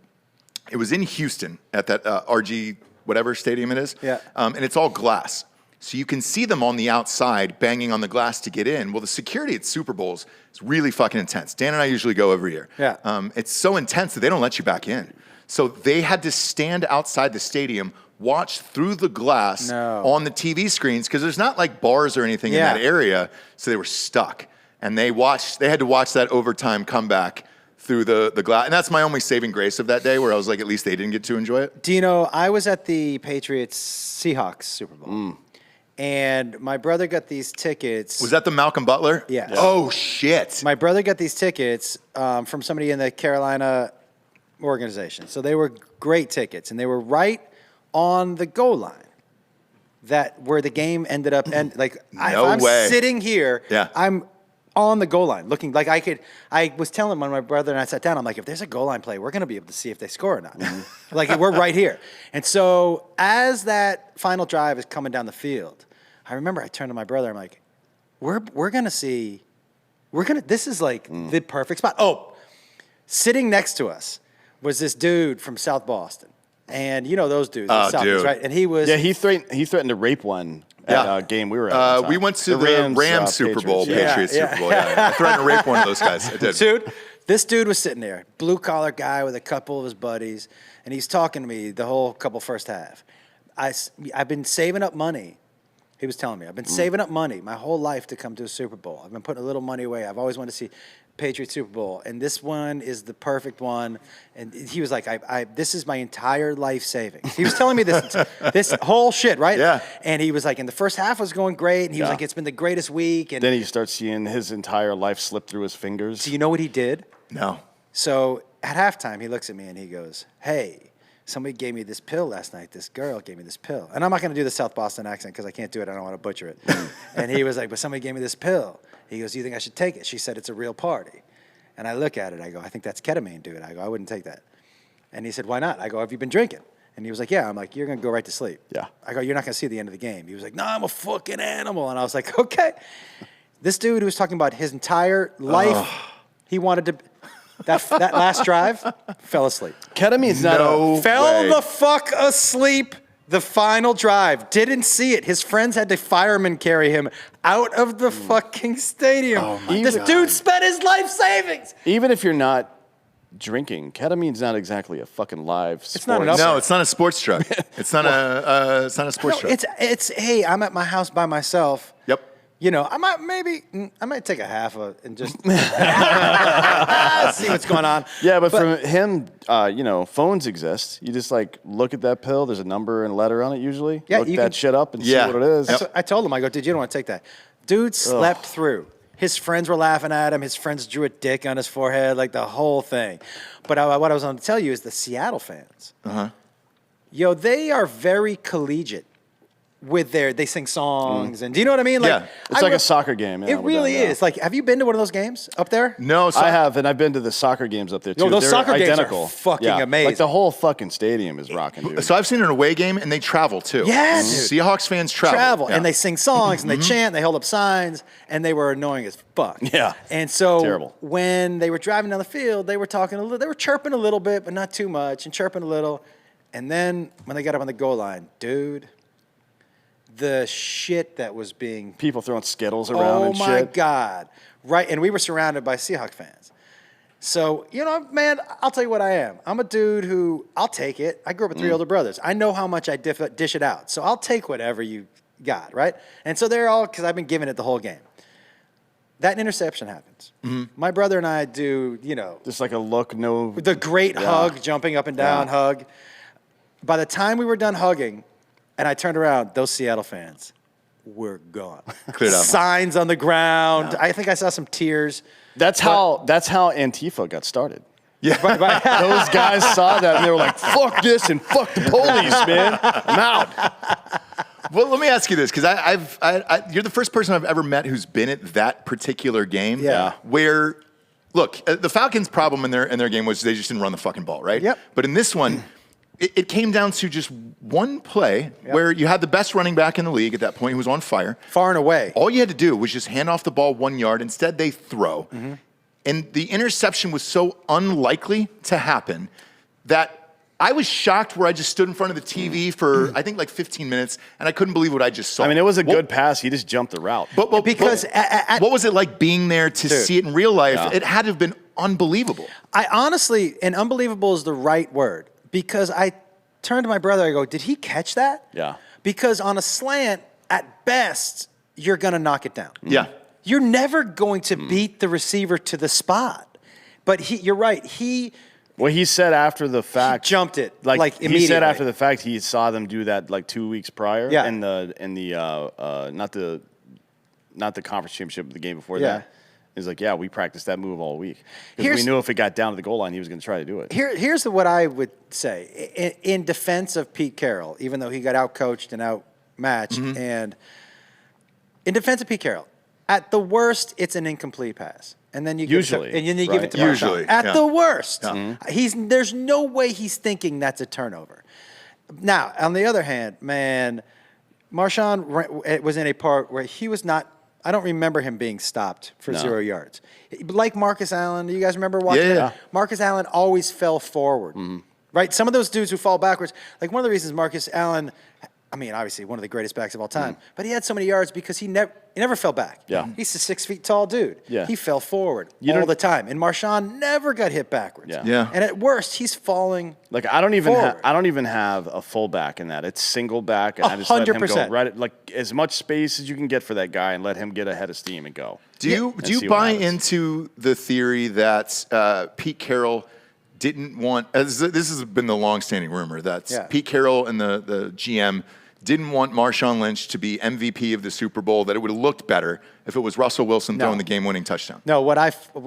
It was in Houston at that RG whatever stadium it is. Yeah. And it's all glass. So you can see them on the outside banging on the glass to get in. Well, the security at Super Bowls is really fucking intense. Dan and I usually go every year. Yeah. It's so intense that they don't let you back in. So they had to stand outside the stadium, watch through the glass on the TV screens because there's not bars or anything in that area. So they were stuck. And they had to watch that overtime comeback through the glass. And that's my only saving grace of that day where I was like, at least they didn't get to enjoy it. Do you know, I was at the Patriots Seahawks Super Bowl. And my brother got these tickets. Was that the Malcolm Butler? Yeah. Oh, shit. My brother got these tickets from somebody in the Carolina organization. So they were great tickets. And they were right on the goal line, where the game ended up. I'm sitting here. Yeah. I'm on the goal line, looking like I could. I was telling my brother, and I sat down. I'm like, if there's a goal line play, we're going to be able to see if they score or not. We're right here. And so as that final drive is coming down the field, I remember I turned to my brother. I'm like, we're going to see. This is the perfect spot. Oh, sitting next to us was this dude from South Boston. And you know those dudes, Southeast, right? And he was he threatened to rape one at a game we were at. We went to the Rams Super Bowl, Patriots Super Bowl. Yeah. I threatened to rape one of those guys. I did. Dude, this dude was sitting there, blue collar guy with a couple of his buddies, and he's talking to me the whole couple first half. I've been saving up money He was telling me, I've been saving up money my whole life to come to a Super Bowl. I've been putting a little money away. I've always wanted to see Patriots Super Bowl, and this one is the perfect one. And he was like, this is my entire life savings. He was telling me this whole shit, right? Yeah. And he was like, and the first half was going great, and he was like, it's been the greatest week. And then you start seeing his entire life slip through his fingers. do you know what he did? No. So at halftime, he looks at me and he goes, hey, somebody gave me this pill last night. This girl gave me this pill. And I'm not going to do the South Boston accent because I can't do it. I don't want to butcher it. And he was like, but somebody gave me this pill. He goes, do you think I should take it? She said, it's a real party. And I look at it. I go, I think that's ketamine, dude. I go, I wouldn't take that. And he said, why not? I go, have you been drinking? And he was like, yeah. I'm like, you're going to go right to sleep. Yeah. I go, you're not going to see the end of the game. He was like, no, I'm a fucking animal. And I was like, okay. This dude who was talking about his entire life, he wanted to... That last drive, fell asleep. Ketamine's not Fell the fuck asleep the final drive. Didn't see it. His friends had to firemen carry him out of the fucking stadium. Oh my this God. dude spent his life savings. Even if you're not drinking, ketamine's not exactly a fucking live sport. It's not enough. No, it's not a sports drug. It's not a sports drug. It's hey, I'm at my house by myself. Yep. You know, I might take a half and just see what's going on. Yeah, but for him, phones exist. You just like look at that pill. There's a number and letter on it usually. Yeah, look you that can- shit up and see what it is. That's what I told him, I go, dude, you don't want to take that. Dude slept through. His friends were laughing at him. His friends drew a dick on his forehead, like the whole thing. But what I was going to tell you is the Seattle fans. Yo, they are very collegiate with they sing songs. And do you know what I mean? Like, It's like a soccer game. It really is. Like, have you been to one of those games up there? No, I have, and I've been to the soccer games up there too. Yo, those They're soccer games are identical. fucking amazing. Like the whole fucking stadium is rocking, dude. So I've seen an away game, and they travel too. Yeah, dude. Seahawks fans travel. Yeah. And they sing songs, and they chant, they hold up signs, and they were annoying as fuck. Yeah. And so Terrible. when they were driving down the field, they were talking a little, they were chirping a little bit, but not too much, and chirping a little. And then when they got up on the goal line, dude, the shit that was being... People throwing Skittles around and shit. Oh, my God. Right, and we were surrounded by Seahawks fans. So, man, I'll tell you what I am. I'm a dude who, I'll take it. I grew up with 3 older brothers. I know how much I dish it out. So I'll take whatever you got, right? And so they're all, because I've been giving it the whole game. That interception happens. My brother and I do, Just like a look, no... the great hug, jumping up and down hug. By the time we were done hugging, and I turned around, those Seattle fans were gone. Cleared up. Signs on the ground. I think I saw some tears. That's how Antifa got started. Yeah. Those guys saw that and they were like, fuck this and fuck the police, man. I'm out. Well, let me ask you this, because you're the first person I've ever met who's been at that particular game. Yeah. Where, look, the Falcons' problem in their game was they just didn't run the fucking ball, right? Yep. But in this one, it came down to just one play where you had the best running back in the league at that point who was on fire. Far and away. All you had to do was just hand off the ball 1 yard. Instead, they throw. And the interception was so unlikely to happen that I was shocked where I just stood in front of the TV for, I think, like 15 minutes, and I couldn't believe what I just saw. I mean, it was a good pass. He just jumped the route. But what was it like being there to see it in real life? Yeah. It had to have been unbelievable. I honestly, and unbelievable is the right word, because I turned to my brother, I go, did he catch that? Yeah. Because on a slant, at best, you're going to knock it down. Yeah. You're never going to beat the receiver to the spot. But you're right. Well, he said after the fact, jumped it like immediately. He said after the fact he saw them do that like 2 weeks prior. Yeah. In the not the conference championship, but the game before that. He's like, yeah, we practiced that move all week because we knew if it got down to the goal line, he was going to try to do it. Here's what I would say in defense of Pete Carroll, even though he got outcoached and outmatched, and in defense of Pete Carroll, at the worst, it's an incomplete pass. And then you give it to Marshawn. At the worst. There's no way he's thinking that's a turnover. Now, on the other hand, man, Marshawn was in a part where he was not, I don't remember him being stopped for 0 yards. Like Marcus Allen, do you guys remember watching that? Marcus Allen always fell forward, right? Some of those dudes who fall backwards, like one of the reasons Marcus Allen I mean, obviously one of the greatest backs of all time, but he had so many yards because he never fell back. Yeah. He's a 6 feet tall dude. Yeah. He fell forward all the time. And Marshawn never got hit backwards. Yeah. Yeah. And at worst, he's falling. Like I don't even forward. have a full back in that. It's single back, and I just let him go 100%. right. Like as much space as you can get for that guy, and let him get ahead of steam and go. Do you buy into the theory that Pete Carroll didn't want? This has been the long-standing rumor that Pete Carroll and the GM didn't want Marshawn Lynch to be MVP of the Super Bowl. That it would have looked better if it was Russell Wilson throwing the game-winning touchdown. No,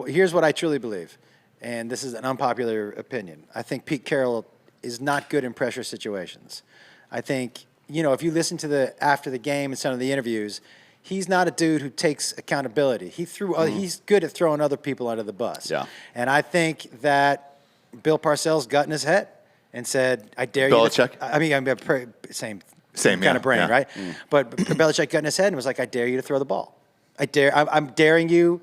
here's what I truly believe, and this is an unpopular opinion. I think Pete Carroll is not good in pressure situations. I think, if you listen to after the game and some of the interviews, he's not a dude who takes accountability. He's good at throwing other people under the bus. Yeah. And I think that Bill Parcells got in his head and said, "I dare Belichick? you." Same kind of brain, yeah. right? But Belichick got in his head and was like, "I dare you to throw the ball. I'm daring you."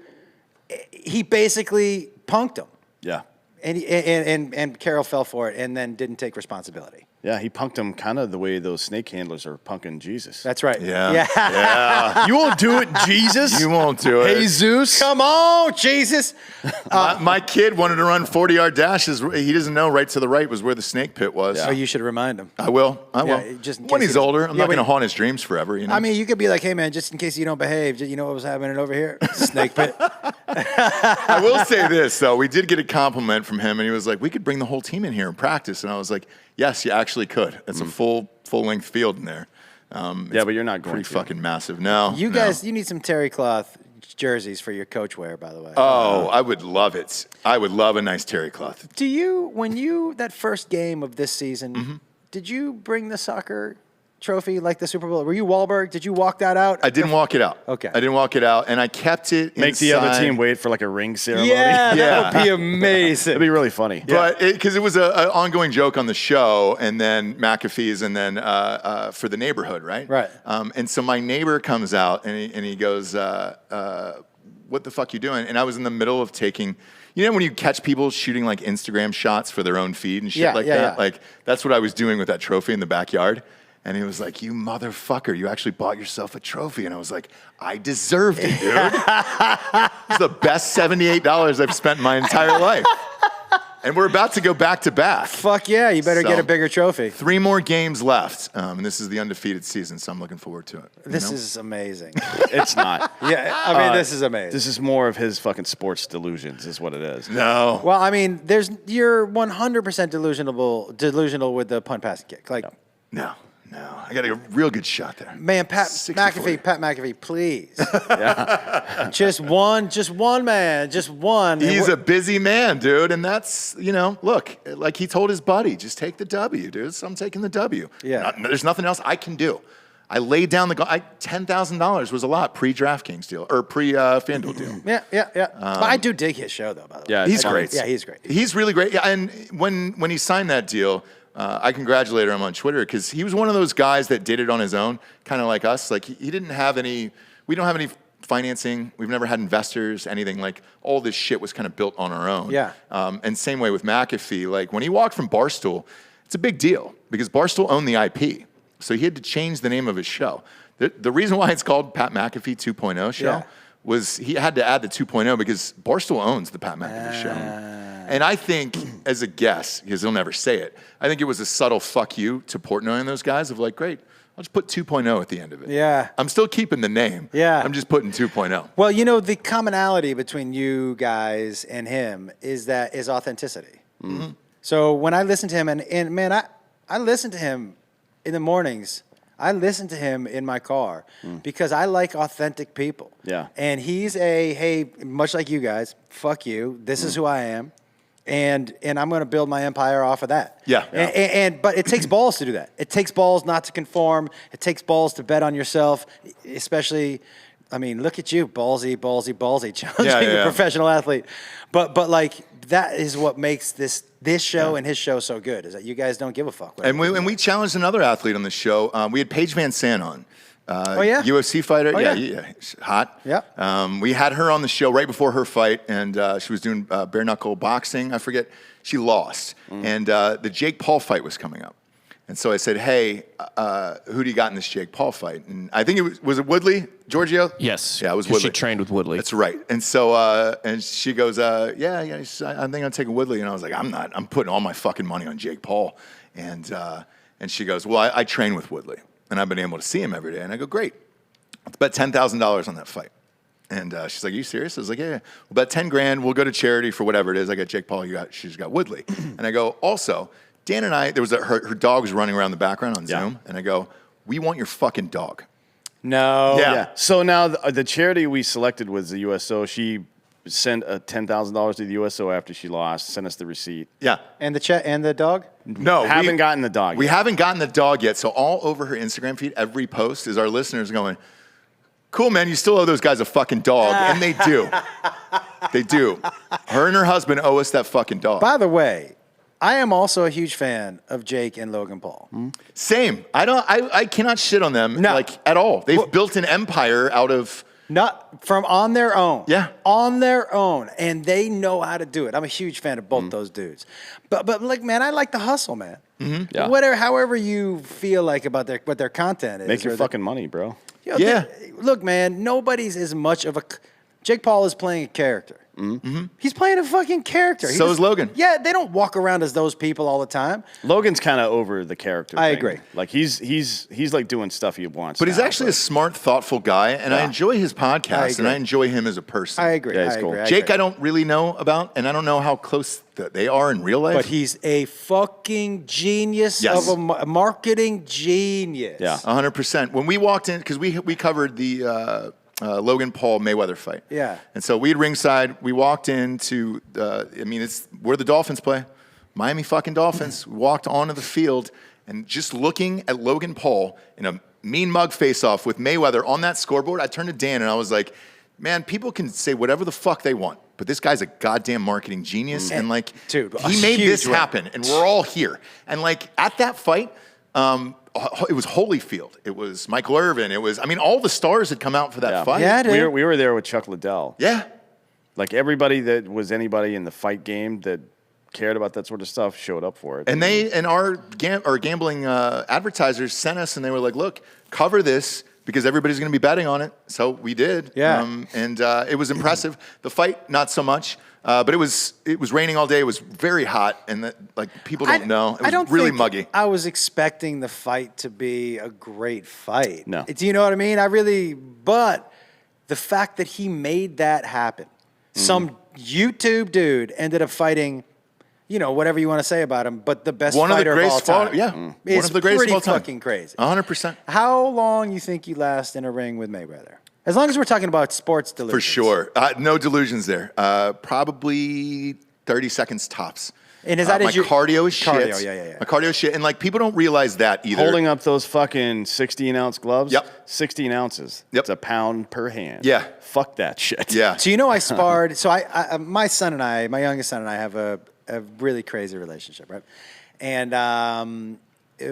He basically punked him. Yeah. And Carroll fell for it and then didn't take responsibility. Yeah, he punked him kind of the way those snake handlers are punking Jesus. That's right. Yeah. You won't do it, Jesus. You won't do it. Jesus. Come on, Jesus. My kid wanted to run 40-yard dashes. He doesn't know right to the right was where the snake pit was. Oh, you should remind him. I will. Just in when case he's he- older, I'm Yeah, not going to when- haunt his dreams forever. I mean, you could be like, "Hey, man, just in case you don't behave, you know what was happening over here? Snake pit." I will say this, though. We did get a compliment from him, and he was like, "We could bring the whole team in here and practice." And I was like, "Yes, you actually could. It's a full-length field in there." Yeah, but you're not going Pretty to. fucking massive. No. You no. guys, you need some terry cloth jerseys for your coach wear, by the way. Oh, I would love it. I would love a nice terry cloth. That first game of this season, did you bring the soccer trophy like the Super Bowl? Were you Wahlberg? Did you walk that out? I didn't walk it out. Okay. I didn't walk it out, and I kept it Make the other inside. team wait for like a ring ceremony. Yeah, that would be amazing. It'd be really funny. But because it was an ongoing joke on the show, and then McAfee's, and then for the neighborhood, right? Right. And so my neighbor comes out, and he goes, "What the fuck you doing?" And I was in the middle of taking. You know when you catch people shooting like Instagram shots for their own feed and shit that? Yeah. Like that's what I was doing with that trophy in the backyard. And he was like, "You motherfucker, you actually bought yourself a trophy." And I was like, "I deserved it, dude. It's the best $78 I've spent in my entire life." And we're about to go back to back. Fuck yeah, you better get a bigger trophy. 3 more games left. And this is the undefeated season, so I'm looking forward to it. This is amazing. It's not. Yeah, I mean, this is amazing. This is more of his fucking sports delusions, is what it is. No. Well, I mean, you're 100% delusional with the punt passing kick. Like, No. I got a real good shot there. man, Pat 60-40. McAfee, please. Just one man, just one. He's a busy man, dude. And that's, look, like he told his buddy, just take the W, dude. So I'm taking the W. Yeah. There's nothing else I can do. I laid down $10,000 was a lot pre-DraftKings deal or pre-FanDuel deal. Yeah. But I do dig his show, though, by the way. Yeah, He's great. Yeah, he's great. He's really great. Yeah, and when he signed that deal, I congratulated him on Twitter because he was one of those guys that did it on his own, kind of like us. Like he didn't have any. We don't have any financing. We've never had investors, anything. Like all this shit was kind of built on our own. Yeah. And same way with McAfee. Like when he walked from Barstool, it's a big deal because Barstool owned the IP, so he had to change the name of his show. The reason why it's called Pat McAfee 2.0 show was he had to add the 2.0 because Barstool owns the Pat McAfee show. And I think, as a guess, because he'll never say it, I think it was a subtle fuck you to Portnoy and those guys of like, great, I'll just put 2.0 at the end of it. Yeah. I'm still keeping the name. Yeah. I'm just putting 2.0. Well, the commonality between you guys and him is authenticity. Mm-hmm. So when I listen to him, and man, I listen to him in the mornings. I listen to him in my car because I like authentic people. Yeah. And he's much like you guys, fuck you, this is who I am. And I'm going to build my empire off of that. Yeah. But it takes balls to do that. It takes balls not to conform. It takes balls to bet on yourself, especially. I mean, look at you, ballsy, challenging a professional athlete. But like that is what makes this show and his show so good is that you guys don't give a fuck. And we challenged another athlete on the show. We had Paige Van Sant on. UFC fighter. Oh, yeah. Hot. Yeah. We had her on the show right before her fight, and she was doing bare knuckle boxing. I forget. She lost. And the Jake Paul fight was coming up. And so I said, hey, who do you got in this Jake Paul fight? And I think was it Woodley, Giorgio? Yes. Yeah, it was Woodley. She trained with Woodley. That's right. And so, and she goes, yeah, I think I'm taking Woodley. And I was like, I'm not. I'm putting all my fucking money on Jake Paul. And she goes, well, I train with Woodley, and I've been able to see him every day. And I go, great. Let's bet $10,000 on that fight. And she's like, are you serious? I was like, yeah. We'll bet 10 grand. We'll go to charity for whatever it is. I got Jake Paul. She's got Woodley. And I go, also, Dan and I, there was her dog was running around the background on Zoom. And I go, we want your fucking dog. No. Yeah. So now the charity we selected was the USO. She sent $10,000 to the USO after she lost. Sent us the receipt. Yeah. And the dog? No, haven't gotten the dog. We haven't gotten the dog yet. So all over her Instagram feed, every post is our listeners going, cool, man, you still owe those guys a fucking dog. And they do. They do. Her and her husband owe us that fucking dog. By the way, I am also a huge fan of Jake and Logan Paul. Same. I cannot shit on them like at all. They've built an empire out of not from on their own. Yeah. On their own. And they know how to do it. I'm a huge fan of both those dudes. But like, man, I like the hustle, man. Yeah. Whatever, however you feel like about what their content is. Make your fucking money, bro. You know, look, man, nobody's as much of a. Jake Paul is playing a character. He's playing a fucking character. So is Logan. Yeah, they don't walk around as those people all the time. Logan's kind of over the character. I thing. agree. Like he's like doing stuff he wants. But he's now, actually a smart, thoughtful guy, and I enjoy his podcast, and I enjoy him as a person. I agree. Yeah, he's cool. Jake, I don't really know about, and I don't know how close they are in real life. But he's a fucking genius of a marketing genius. Yeah. 100%. When we walked in, because we covered the Logan Paul Mayweather fight. Yeah. And so we had ringside. We walked into, it's where the Dolphins play, Miami fucking Dolphins. We walked onto the field, and just looking at Logan Paul in a mean mug face-off with Mayweather on that scoreboard, I turned to Dan and I was like, man, people can say whatever the fuck they want, but this guy's a goddamn marketing genius. And like, dude, he made this happen, and we're all here. And like, at that fight, it was Holyfield. It was Michael Irvin. It was, all the stars had come out for that fight. Yeah, dude. we were there with Chuck Liddell. Yeah. Like everybody that was anybody in the fight game that cared about that sort of stuff showed up for it. And our gambling advertisers sent us, and they were like, look, cover this because everybody's going to be betting on it. So we did. Yeah. And it was impressive. The fight, not so much. But it was raining all day. It was very hot, and people don't know. It was really muggy. I was expecting the fight to be a great fight. No. Do you know what I mean? But the fact that he made that happen, some YouTube dude ended up fighting, whatever you want to say about him, but the best fighter of all time. One of the greatest of all time. Fucking crazy. 100%. How long you think you last in a ring with Mayweather? As long as we're talking about sports delusions. For sure. No delusions there. Probably 30 seconds tops. And is that my cardio is shit. Cardio, yeah. My cardio is shit. And people don't realize that either. Holding up those fucking 16-ounce gloves. Yep. 16 ounces. Yep. It's a pound per hand. Yeah. Fuck that shit. Yeah. So I sparred. So my son and I, my youngest son and I have a really crazy relationship, right? And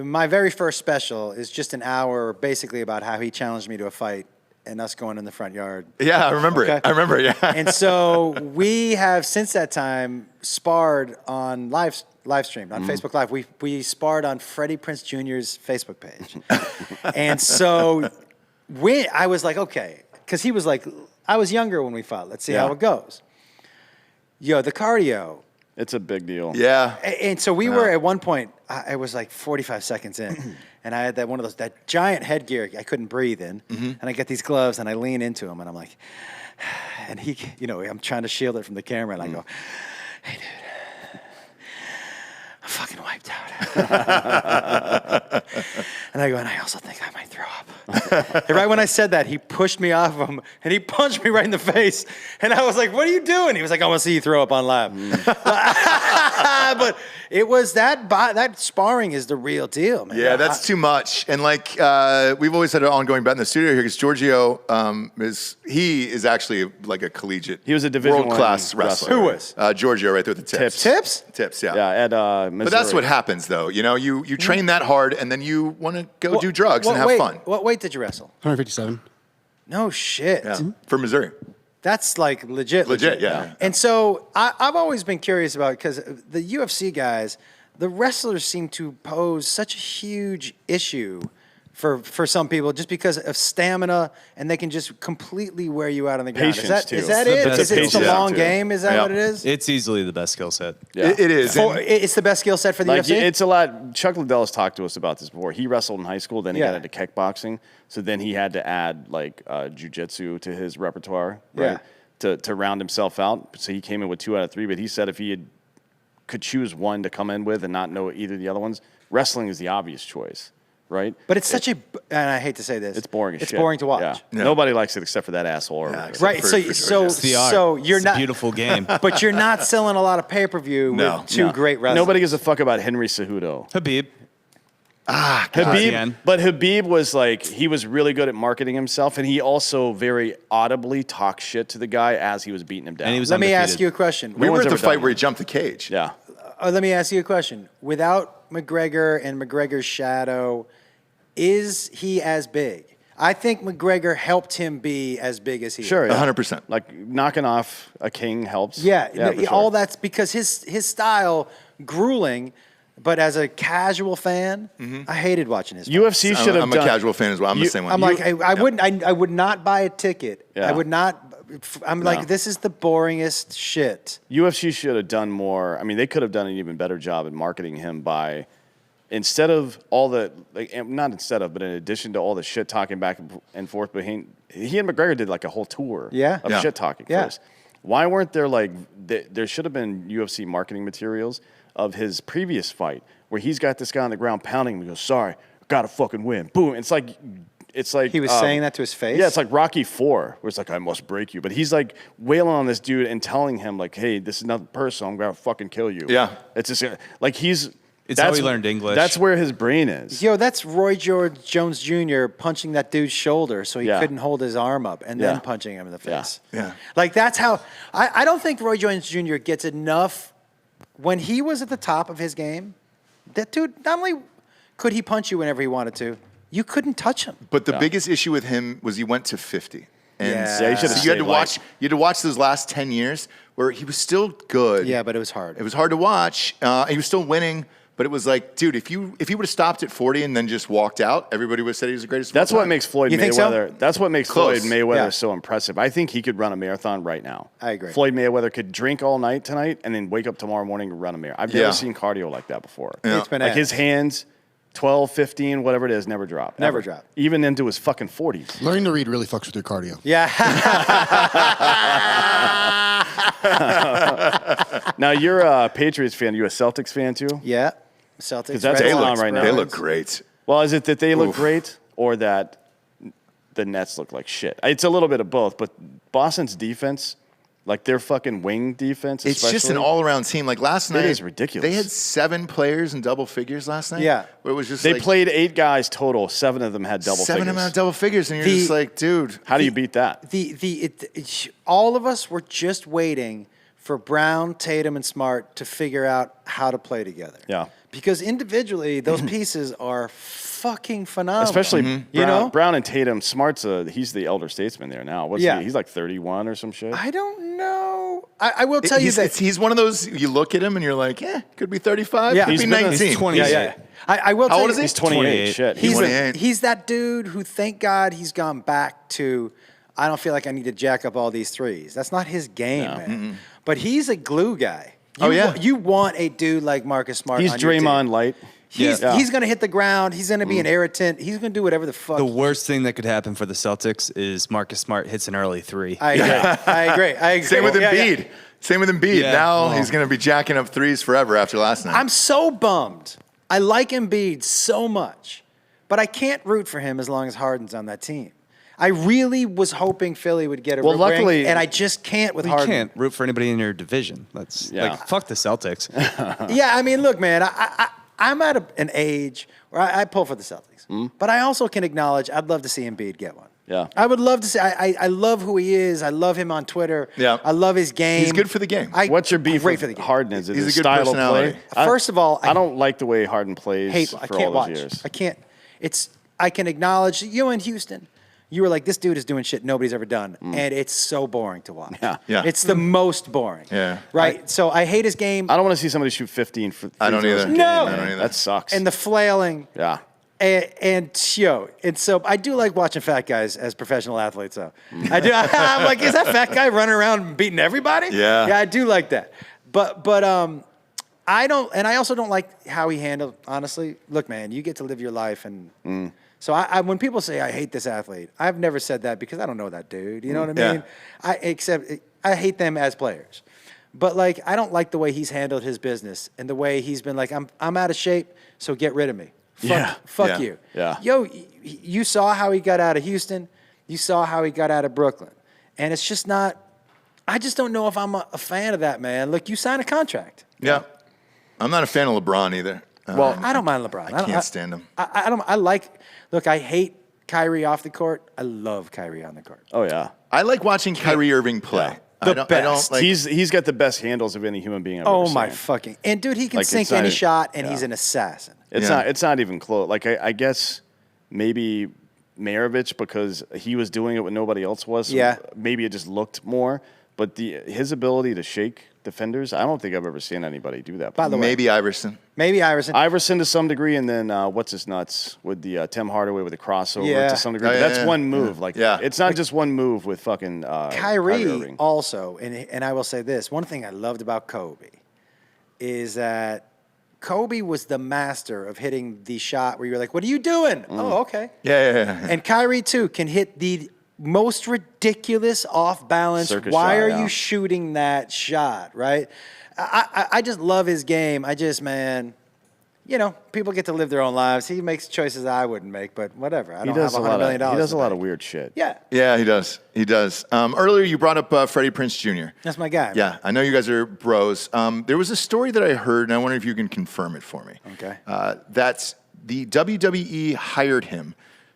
my very first special is just an hour basically about how he challenged me to a fight and us going in the front yard. Yeah, I remember it. I remember, yeah. And so we have, since that time, sparred on live stream, on Facebook Live. We sparred on Freddie Prinze Jr.'s Facebook page. And so I was like, okay, because he was like, I was younger when we fought. Let's see how it goes. The cardio. It's a big deal. Yeah. And so we were at one point, I was like 45 seconds in, and I had that giant headgear I couldn't breathe in, and I get these gloves, and I lean into him, and I'm like, and he, I'm trying to shield it from the camera, and I go, hey, dude, I'm fucking wiped out. And I go, and I also think I might throw up. And right when I said that, he pushed me off of him, and he punched me right in the face. And I was like, what are you doing? He was like, I want to see you throw up on live. But it was that sparring is the real deal, man. Yeah, that's too much. And we've always had an ongoing bet in the studio here because Giorgio is actually like a collegiate. He was a Division world-class I wrestler. Who was? Giorgio right there with the tips. Tips, yeah. Yeah, at Missouri. But that's what happens, though. You train that hard, and then you want to go do drugs and have fun. What weight did you wrestle? 157. No shit. Yeah. For Missouri. That's like legit. Legit, yeah. And so I've always been curious about, because the UFC guys, the wrestlers seem to pose such a huge issue for some people just because of stamina, and they can just completely wear you out on the ground. Patience, too. Is that It's it? the Is it best the patience, long too. game? Is that Yeah. what it is? It's easily the best skill set. Yeah. It is. and- It's the best skill set for the Like UFC? it's a lot. Chuck Liddell has talked to us about this before. He wrestled in high school, then he Yeah. got into kickboxing. So then he had to add like jujitsu to his repertoire, right? To round himself out. So he came in with 2 out of 3. But he said if he could choose one to come in with and not know either of the other ones, wrestling is the obvious choice, right? But it's such and I hate to say this. It's boring as It's shit. boring to watch. Yeah. Nobody likes it except for that asshole. Over there. Right. So The art. so you're It's not a beautiful game. but you're not selling a lot of pay-per-view No. with two great wrestlers. Nobody gives a fuck about Henry Cejudo. Habib. Habib, Again. but Habib was like, he was really good at marketing himself, and he also very audibly talked shit to the guy as he was beating him down. And he was Let me undefeated. ask you a question. we were one's at the ever done fight where he that. jumped the cage. Yeah. Let me ask you a question. Without McGregor and McGregor's shadow, is he as big? I think McGregor helped him be as big as he Sure, is. yeah. 100%. Like knocking off a king helps. Yeah, for sure. all that's because his style, grueling, but as a casual fan, I hated watching his fights. UFC should have I'm done. a casual fan as well. I'm the same one. I'm like, I wouldn't, I would not buy a ticket. Yeah. I would not. I'm like, this is the boringest shit. UFC should have done more. I mean, they could have done an even better job in marketing him by, instead of all the, like, not instead of, but in addition to all the shit talking back and forth, but he and McGregor did like a whole tour of Yeah. shit talking Yeah. first. Why weren't there like, there should have been UFC marketing materials of his previous fight where he's got this guy on the ground pounding him and goes, sorry, gotta fucking win. Boom. It's like He was saying that to his face? Yeah, it's like Rocky IV, where it's like, I must break you. But he's like wailing on this dude and telling him like, hey, this is not personal. I'm going to fucking kill you. Yeah. It's just like It's how he learned English. That's where his brain is. Yo, that's Roy George Jones Jr. punching that dude's shoulder so he Yeah. couldn't hold his arm up and then Yeah. punching him in the Yeah. face. Yeah. Like, that's how. I don't think Roy Jones Jr. gets enough. When he was at the top of his game, that dude, not only could he punch you whenever he wanted to, you couldn't touch him. But the biggest issue with him was he went to 50. And Yeah. Yeah, he should have so you had to stayed watch. light. You had to watch those last 10 years where he was still good. Yeah, but it was hard. It was hard to watch. He was still winning, but it was like, dude, if he would have stopped at 40 and then just walked out, everybody would have said he was the greatest. of That's all what time. makes Floyd You think so? Mayweather. That's what makes Close. Floyd Mayweather Yeah. so impressive. I think he could run a marathon right now. I agree. Floyd Mayweather could drink all night tonight and then wake up tomorrow morning and run a marathon. I've Yeah. never seen cardio like that before. It's bananas. Like his hands, 12, 15, whatever it is, never drop. Never Ever. drop. Even into his fucking 40s. Learning to read really fucks with your cardio. Yeah. Now, you're a Patriots fan. Are you a Celtics fan too? Yeah. Celtics. Because that's Red all Sox, on right now. They Bruins. look great. Well, is it that they look Oof. great or that the Nets look like shit? It's a little bit of both, but Boston's defense, like their fucking wing defense, It's just an especially, all-around team. Like last night, is ridiculous. They had 7 players in double figures last night. Yeah. Where it was just They like played 8 guys total. 7 of them had double 7 figures. of them had double figures, and you're The- just like, dude. How do you beat that? All of us were just waiting for Brown, Tatum, and Smart to figure out how to play together. Yeah. Because individually, those pieces are fucking phenomenal. Especially you know? Brown and Tatum. Smart's he's the elder statesman there now. What's Yeah. he? He's like 31 or some shit. I don't know. I will tell you that. He's one of those, you look at him and you're like, could be 35, Yeah. could He's be been a- 19. he's 20. Yeah. I will How tell old you. is he? He's 28. 28. Shit. He's, 28. he's that dude who, thank God, he's gone back to, I don't feel like I need to jack up all these threes. That's not his game, man. But he's a glue guy. Oh, yeah. You want a dude like Marcus Smart He's on your team. Draymond Light. He's Yeah. going to hit the ground. He's going to be an irritant. He's going to do whatever the fuck. The worst thing that could happen for the Celtics is Marcus Smart hits an early 3. I agree. I agree. Same with Yeah, Embiid. yeah. Same with Embiid. Yeah. Now Oh. he's going to be jacking up threes forever after last night. I'm so bummed. I like Embiid so much, but I can't root for him as long as Harden's on that team. I really was hoping Philly would get a Well, ring, luckily- and I just can't with You Harden. can't root for anybody in your division. That's Yeah. like fuck the Celtics. Yeah, I mean, look, man, I'm at an age where I pull for the Celtics, but I also can acknowledge I'd love to see Embiid get one. Yeah. I would love to see. I love who he is. I love him on Twitter. Yeah. I love his game. He's good for the game. What's your beef Great with for the game. Harden? Is it He's his a good style of personality. play? First of all, I don't like the way Harden plays I for can't all watch. those years. I can't. I can acknowledge you in Houston. you were like, this dude is doing shit nobody's ever done. And it's so boring to watch. Yeah. It's the most boring. Yeah. Right? So I hate his game. I don't want to see somebody shoot 15 free I don't throws either. a game, No. man. I don't either. That sucks. And the flailing. yeah. And so I do like watching fat guys as professional athletes, though. I do. I'm like, is that fat guy running around beating everybody? Yeah. Yeah, I do like that. But I don't, and I also don't like how he handled, honestly. Look, man, you get to live your life. And so I when people say, I hate this athlete, I've never said that because I don't know that dude. You know what I mean? Yeah. I hate them as players. But, like, I don't like the way he's handled his business and the way he's been like, I'm out of shape, so get rid of me. Fuck you. Yeah. Yo, you saw how he got out of Houston. You saw how he got out of Brooklyn. And it's just not, I just don't know if I'm a fan of that, man. Look, you signed a contract. Yeah. I'm not a fan of LeBron either. Well, I don't mind LeBron. I can't stand him. Look, I hate Kyrie off the court. I love Kyrie on the court. Oh, yeah. I like watching Kyrie Irving play. The I don't best. like, He's got the best handles of any human being I've Oh, ever my seen. fucking, and dude, he can Like, sink it's not any a- shot, and yeah. he's an assassin. It's not even close. Like I guess maybe Maravich because he was doing it when nobody else was. So Yeah. Maybe it just looked more. But his ability to shake defenders, I don't think I've ever seen anybody do that. By the way, maybe Iverson. Iverson to some degree, and then what's his nuts with the Tim Hardaway with the crossover Yeah. to some degree. Oh, But yeah, that's yeah. one move. Like it's not just one move with fucking Kyrie Irving. also, and I will say this, one thing I loved about Kobe is that Kobe was the master of hitting the shot where you're like, what are you doing? Oh, okay. Yeah. And Kyrie, too, can hit the most ridiculous off-balance. Circus Why shot, are yeah. you shooting that shot, right? I just love his game. Man, people get to live their own lives. He makes choices I wouldn't make, but whatever. I don't have $100 million. He does to a lot make. of weird shit. Yeah, Yeah, he does. He does. Earlier, you brought up Freddie Prinze Jr. that's my guy. Yeah, I know you guys are bros. There was a story that I heard, and I wonder if you can confirm it for me. Okay. That the WWE hired him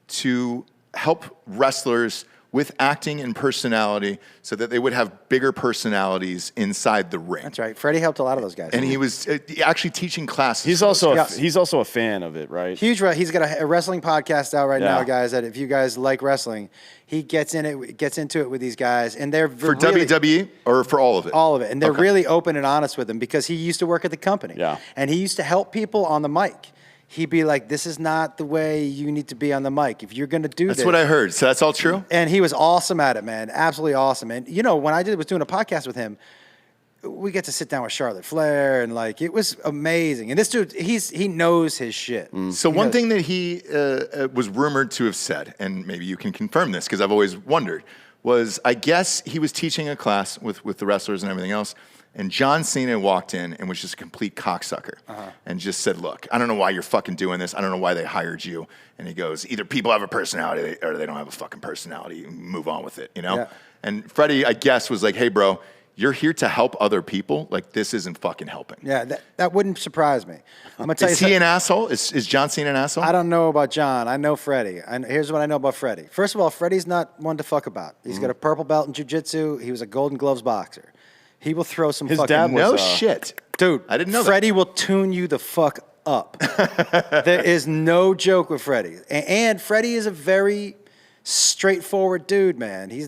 to help wrestlers with acting and personality so that they would have bigger personalities inside the ring. That's right. Freddie helped a lot of those guys. And he was actually teaching classes. He's for those also guys. he's also a fan of it, right? Huge. He's got a wrestling podcast out right Yeah. now, guys. That if you guys like wrestling, he gets into it with these guys, and they're For really, WWE or for all of it? all of it, and they're Okay. really open and honest with him because he used to work at the company. Yeah. And he used to help people on the mic. He'd be like, "This is not the way you need to be on the mic. If you're going to do That's this." what I heard. So that's all true? And he was awesome at it, man. Absolutely awesome. And when I was doing a podcast with him, we get to sit down with Charlotte Flair, and like it was amazing. And this dude, he knows his shit. So one thing that he was rumored to have said, and maybe you can confirm this because I've always wondered, was I guess he was teaching a class with the wrestlers and everything else, and John Cena walked in and was just a complete cocksucker and just said, look, I don't know why you're fucking doing this. I don't know why they hired you. And he goes, either people have a personality or they don't have a fucking personality. Move on with it, Yeah. And Freddie, I guess, was like, hey, bro, you're here to help other people. Like, this isn't fucking helping. Yeah, that wouldn't surprise me. I'm gonna tell you Is he something. an asshole? Is John Cena an asshole? I don't know about John. I know Freddie. Here's what I know about Freddie. First of all, Freddie's not one to fuck about. He's got a purple belt in jiu-jitsu. He was a Golden Gloves boxer. He will throw some His fucking... dad was, No shit. Dude, I didn't know that. Freddie will tune you the fuck up. There is no joke with Freddie. And Freddie is a very straightforward dude, man. He's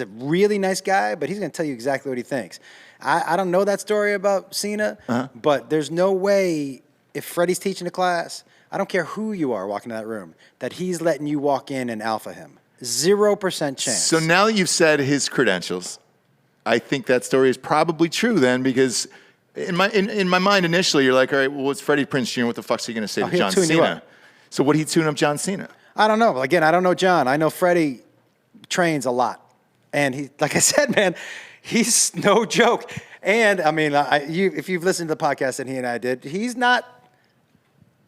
a really nice guy, but he's going to tell you exactly what he thinks. I don't know that story about Cena, but there's no way if Freddie's teaching a class, I don't care who you are walking in that room, that he's letting you walk in and alpha him. 0% chance. So now that you've said his credentials, I think that story is probably true then, because in my mind initially you're like, all right, well, it's Freddie Prinze Jr. What the fuck's he going to say to he'll John tune you Cena? up. So what did he tune up John Cena? I don't know. Again, I don't know John. I know Freddie trains a lot. And he, like I said, man, he's no joke. And, I mean, if you've listened to the podcast that he and I did, he's not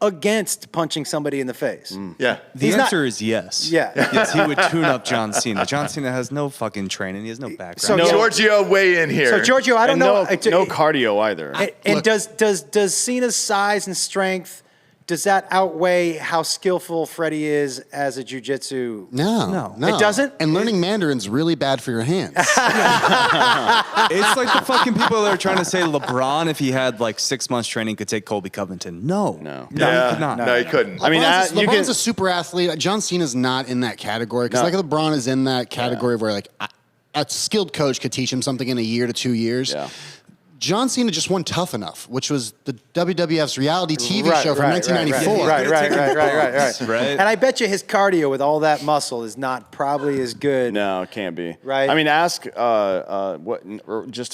against punching somebody in the face. Yeah. The He's not- answer is yes. Yeah. Yes, he would tune up John Cena. John Cena has no fucking training. He has no background. So- No, Giorgio, weigh in here. So, Giorgio, I don't And know. no cardio either. And does Cena's size and strength does that outweigh how skillful Freddie is as a jiu-jitsu? No. It doesn't? And learning Mandarin's really bad for your hands. It's like the fucking people that are trying to say LeBron, if he had like 6 months training, could take Colby Covington. No, he could not. No, he couldn't. I mean, LeBron's a super athlete. John Cena's not in that category because like LeBron is in that category where like a skilled coach could teach him something in a year to 2 years. Yeah. John Cena just won Tough Enough, which was the WWF's reality TV show from 1994. Right. And I bet you his cardio with all that muscle is not probably as good. No, it can't be. Right. I mean, ask just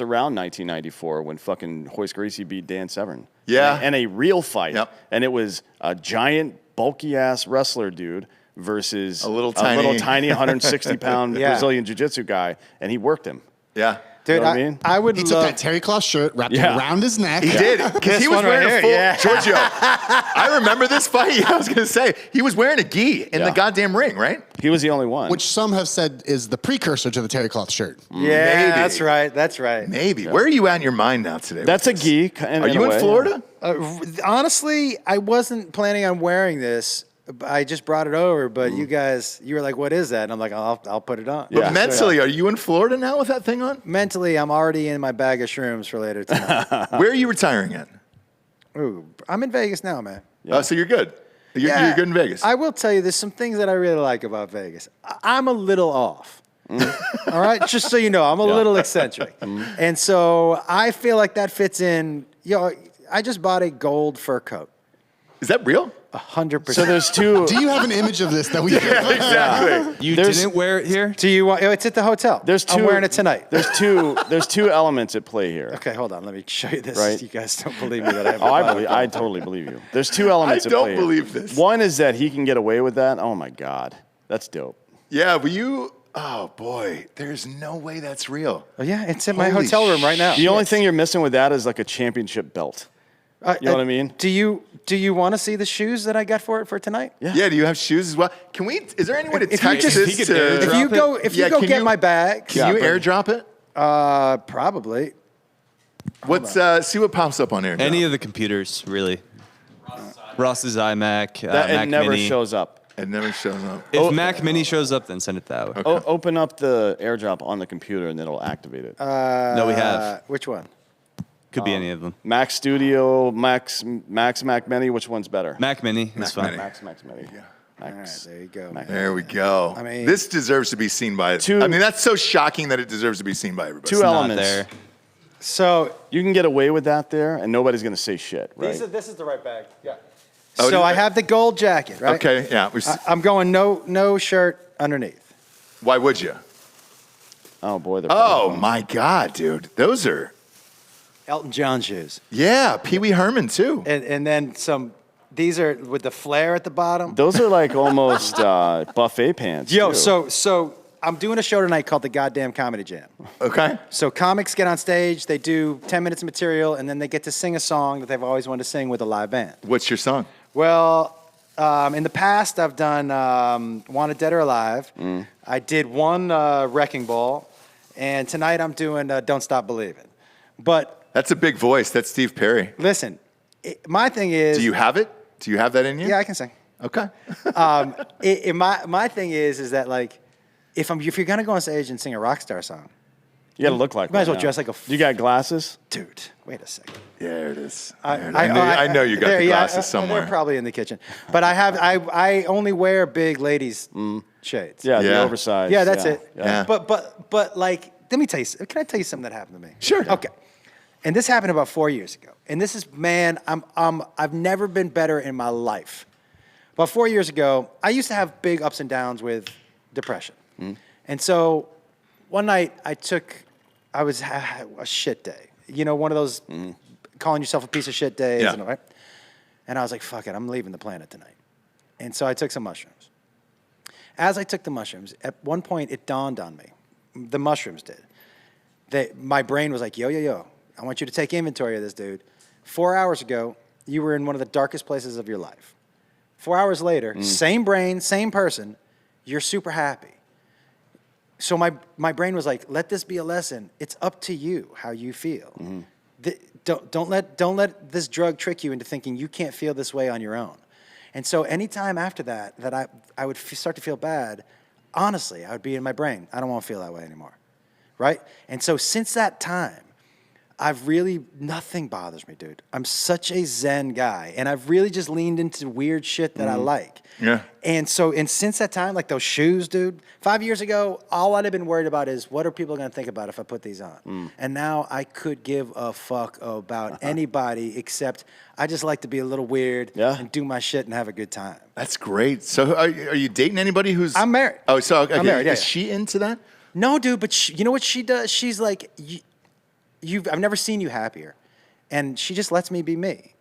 around 1994 when fucking Hoist Gracie beat Dan Severn. Yeah. And a real fight. Yep. And it was a giant, bulky-ass wrestler dude versus a little tiny 160-pound Brazilian jiu-jitsu guy, and he worked him. Yeah. Dude, you know what I mean? I would He love... took that terry cloth shirt, wrapped it around his neck. He did, because he was wearing a full Giorgio. I remember this fight. I was going to say, he was wearing a gi in the goddamn ring, right? He was the only one. Which some have said is the precursor to the terry cloth shirt. Yeah, Maybe. that's right. Maybe. Where are you at in your mind now today? That's a gi. Are you in Florida? Honestly, I wasn't planning on wearing this. I just brought it over, but you guys, you were like, "What is that?" And I'm like, "I'll put it on." But mentally, are you in Florida now with that thing on? Mentally, I'm already in my bag of shrooms for later tonight. Where are you retiring at? Ooh, I'm in Vegas now, man. Oh, so you're good. You're good in Vegas. I will tell you, there's some things that I really like about Vegas. I'm a little off. All right, just so you know, I'm a little eccentric, and so I feel like that fits in. I just bought a gold fur coat. Is that real? 100%. So there's two. Do you have an image of this that we Exactly. You didn't wear it here? Do you want? It's at the hotel. I'm wearing it tonight. There's two elements at play here. Okay, hold on. Let me show you this. Right. You guys don't believe me that I have. I totally believe you. There's two elements at play don't believe this. One is that he can get away with that. Oh my God, that's dope. Yeah, but oh boy, there's no way that's real. Oh, yeah, it's in my Holy hotel room right now. The only thing you're missing with that is like a championship belt. You know what I mean? Do you want to see the shoes that I got for it for tonight? Yeah. Do you have shoes as well? Can we? Is there any way to If you text just- this to? If you go get my bags, Can you airdrop it? probably. What's see what pops up on airdrop? Any of the computers, really. Ross's iMac, That Mac it never Mini. shows up. It never shows up. If Mac Mini shows up, then send it that way. Open up the airdrop on the computer and it'll activate it. No, we have. Which one? Could be any of them. Mac Studio, Mac Mini. Which one's better? Mac Mini is fine. Mini. Mac Mini. Yeah. All right, there you go. Man. There we go. I mean- this deserves to be seen by. I mean, that's so shocking that it deserves to be seen by everybody. Two Not elements. there. So You can get away with that there, and nobody's gonna say shit, right? this is the right bag. Yeah. Oh, So I have the gold jacket, right? Okay, yeah. I'm going no shirt underneath. Why would you? Oh boy. Oh my God, dude, those are Elton John shoes, Pee Wee Herman too. and then some. These are with the flare at the bottom. Those are like almost buffet pants. Yo, too. so I'm doing a show tonight called the Goddamn Comedy Jam. Okay. So comics get on stage, they do 10 minutes of material, and then they get to sing a song that they've always wanted to sing with a live band. What's your song? Well, in the past, I've done Wanted Dead or Alive. I did one Wrecking Ball, and tonight I'm doing Don't Stop Believing. But That's a big voice. That's Steve Perry. listen, my thing is... Do you have it? Do you have that in you? Yeah, I can sing. Okay. My thing is that, like, if you're going to go on stage and sing a rock star song, you gotta look like. you might as one well now. dress like a... You got glasses? Dude, wait a second. There it is. I I know you got there, the glasses they're somewhere. probably in the kitchen. But I only wear big ladies shades. Yeah, the Yeah. oversized. Yeah, that's it. Yeah. But like, let me tell you. Can I tell you something that happened to me? Sure. Okay. And this happened about 4 years ago. And this is, man, I've never been better in my life. About 4 years ago, I used to have big ups and downs with depression. And so one night I was a shit day. You know, one of those calling yourself a piece of shit days. Yeah. Right? And I was like, fuck it, I'm leaving the planet tonight. And so I took some mushrooms. As I took the mushrooms, at one point it dawned on me. The mushrooms did. My brain was like, yo, I want you to take inventory of this, dude. 4 hours ago, you were in one of the darkest places of your life. 4 hours later, same brain, same person, you're super happy. So my brain was like, let this be a lesson. It's up to you how you feel. don't let this drug trick you into thinking you can't feel this way on your own. And so anytime after that I would start to feel bad, honestly, I would be in my brain. I don't want to feel that way anymore, right? And so since that time, nothing bothers me, dude. I'm such a Zen guy, and I've really just leaned into weird shit that I like. Yeah. And since that time, like those shoes, dude, 5 years ago, all I'd have been worried about is what are people going to think about if I put these on? And now I could give a fuck about anybody except I just like to be a little weird and do my shit and have a good time. That's great. So are you dating anybody who's... I'm married. Oh, so okay. I'm married, Is she into that? No, dude, but you know what she does? She's like... I've never seen you happier. And she just lets me be me.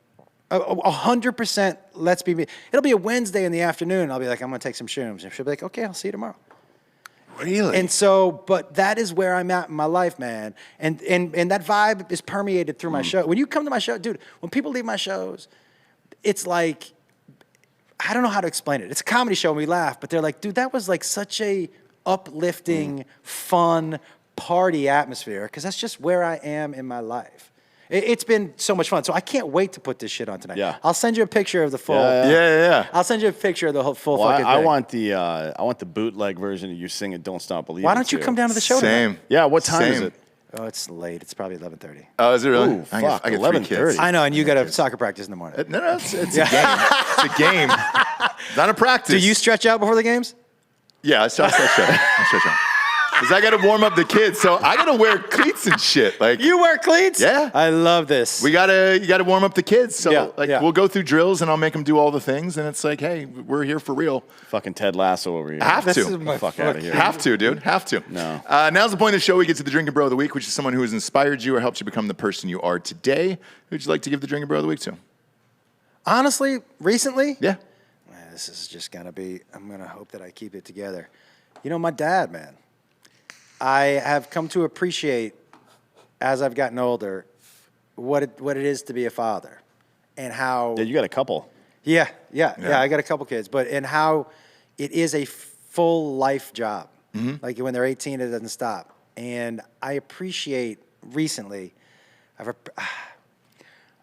100% lets me be. It'll be a Wednesday in the afternoon. I'll be like, I'm going to take some shrooms. And she'll be like, okay, I'll see you tomorrow. Really? And so, but that is where I'm at in my life, man. And that vibe is permeated through my show. When you come to my show, dude, when people leave my shows, it's like, I don't know how to explain it. It's a comedy show and we laugh, but they're like, dude, that was like such a uplifting, fun, party atmosphere, because that's just where I am in my life. It's been so much fun. So I can't wait to put this shit on tonight. Yeah. I'll send you a picture of the full. Yeah. I'll send you a picture of the whole full Well, fucking I thing. want the bootleg version of you singing "Don't Stop Believing." Why don't you come down to the show tonight? Same. Yeah, what time is Same. it? Oh, it's late. It's probably 11:30. Oh, is it really? Ooh, fuck, I get 3 kids. 11:30. I know, and you got a soccer practice in the morning. No, it's a game. It's a game. Not a practice. Do you stretch out before the games? Yeah, I stretch out. Because I got to warm up the kids, so I got to wear cleats and shit. Like You wear cleats? Yeah. I love this. you got to warm up the kids. So Yeah. we'll go through drills and I'll make them do all the things, and it's like, hey, we're here for real. Fucking Ted Lasso over here. Have This to. is my Fuck out of here. Have to, dude. Have to. No. Now's the point of the show. We get to the Drinkin' Bro of the Week, which is someone who has inspired you or helped you become the person you are today. Who'd you like to give the Drinkin' Bro of the Week to? Honestly, recently? Yeah. Man, this is just going to be, I'm going to hope that I keep it together. You know, my dad, man. I have come to appreciate, as I've gotten older, what it is to be a father, and how. Yeah, you got a couple. Yeah. I got a couple kids, and how it is a full life job. Mm-hmm. Like when they're 18, it doesn't stop. And I appreciate recently, I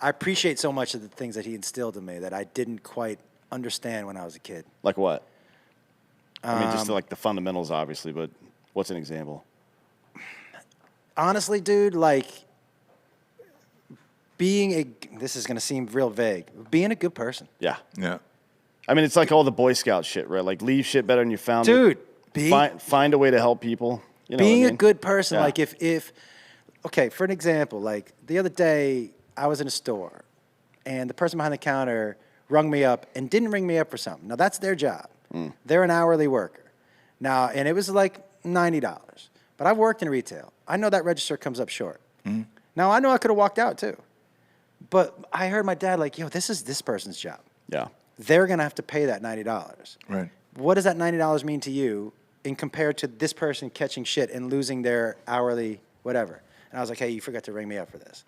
appreciate so much of the things that he instilled in me that I didn't quite understand when I was a kid. Like what? I mean, just like the fundamentals, obviously, but what's an example? Honestly, dude, like this is going to seem real vague, being a good person. Yeah. Yeah. I mean, it's like all the Boy Scout shit, right? Like leave shit better than you found Dude, it. Find a way to help people. You know being what I mean? a good person, Yeah. like if okay, for an example, like the other day I was in a store and the person behind the counter rung me up and didn't ring me up for something. Now that's their job. They're an hourly worker. Now, and it was like $90. But I've worked in retail. I know that register comes up short. Now I know I could have walked out too. But I heard my dad like, yo, this is this person's job. Yeah. They're gonna have to pay that $90. Right. What does that $90 mean to you in compared to this person catching shit and losing their hourly whatever? And I was like, hey, you forgot to ring me up for this.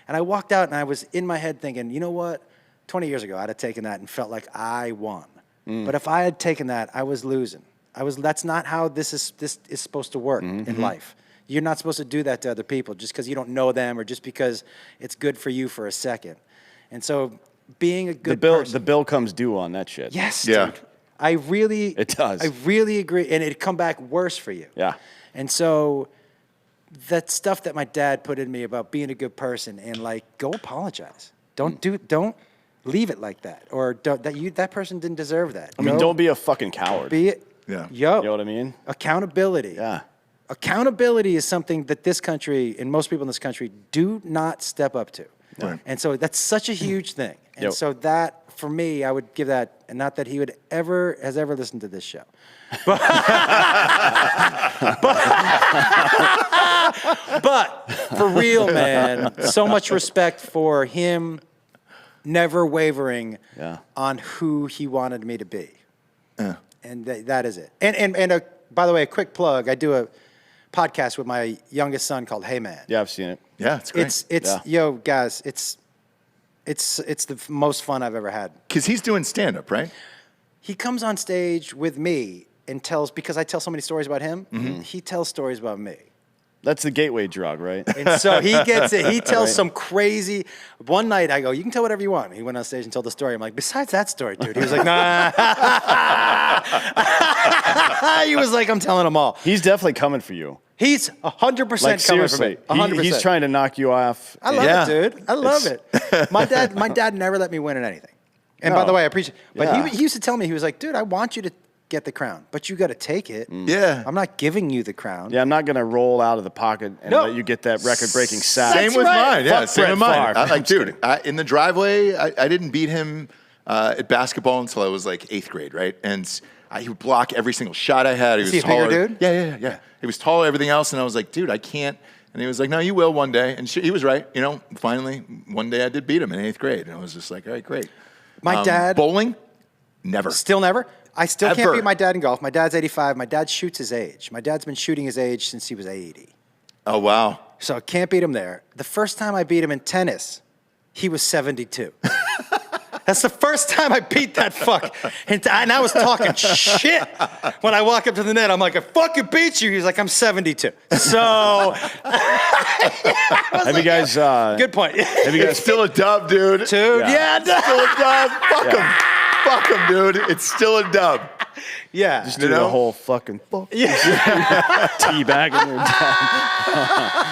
And I walked out and I was in my head thinking, you know what? 20 years ago, I'd have taken that and felt like I won. But if I had taken that, I was losing. That's not how this is supposed to work in life. You're not supposed to do that to other people just because you don't know them or just because it's good for you for a second. And so being a good person. The bill comes due on that shit. Yes, Yeah. dude. It does. I really agree. And it'd come back worse for you. Yeah. And so that stuff that my dad put in me about being a good person and like, go apologize. Don't leave it like that. Or that person didn't deserve that. I mean, don't be a fucking coward. Be it. Yeah. Yo. You know what I mean? Accountability. Yeah. Accountability is something that this country and most people in this country do not step up to. Right. And so that's such a huge thing. And Yep. so that, for me, I would give that, and not that he has ever listened to this show. But for real, man, so much respect for him never wavering on who he wanted me to be. Yeah. And that is it. And by the way, a quick plug. I do a podcast with my youngest son called Hey Man. Yeah, I've seen it. Yeah, it's great. Yo, guys, it's the most fun I've ever had. Because he's doing stand-up, right? He comes on stage with me and because I tell so many stories about him, he tells stories about me. That's the gateway drug, right? And so he gets it. He tells some crazy. One night I go, you can tell whatever you want. He went on stage and told the story. I'm like, besides that story, dude. He was like, nah. He was like, I'm telling them all. He's definitely coming for you. He's 100% Like coming for seriously, me. 100%. he's trying to knock you off. I love it, dude. I love it. My dad never let me win in anything. And by the way, I appreciate. But he used to tell me, he was like, dude, I want you to get the crown, but you got to take it. Yeah. I'm not giving you the crown. Yeah, I'm not gonna roll out of the pocket and let you get that record-breaking sack. Same with mine. Yeah, same with mine. Favre. Like, dude, in the driveway, I didn't beat him at basketball until I was like 8th grade, right? And he would block every single shot I had. He was he a taller. bigger dude? Yeah. He was taller, everything else, and I was like, dude, I can't. And he was like, no, you will one day. And he was right. You know, finally, one day I did beat him in 8th grade, and I was just like, all right, great. My dad. Bowling? Never. Still never? I still can't Ever. beat my dad in golf. My dad's 85. My dad shoots his age. My dad's been shooting his age since he was 80. Oh, wow. So I can't beat him there. The first time I beat him in tennis, he was 72. That's the first time I beat that fuck. And I was talking shit. When I walk up to the net, I'm like, I fucking beat you. He's like, I'm 72. So. Have you guys? Good point. Have you guys? It's still a dub, dude. Dude, yeah. It's still a dub. Fuck him. Fuck him, dude. It's still a dub. Yeah. Just do the whole fucking teabagging your dad.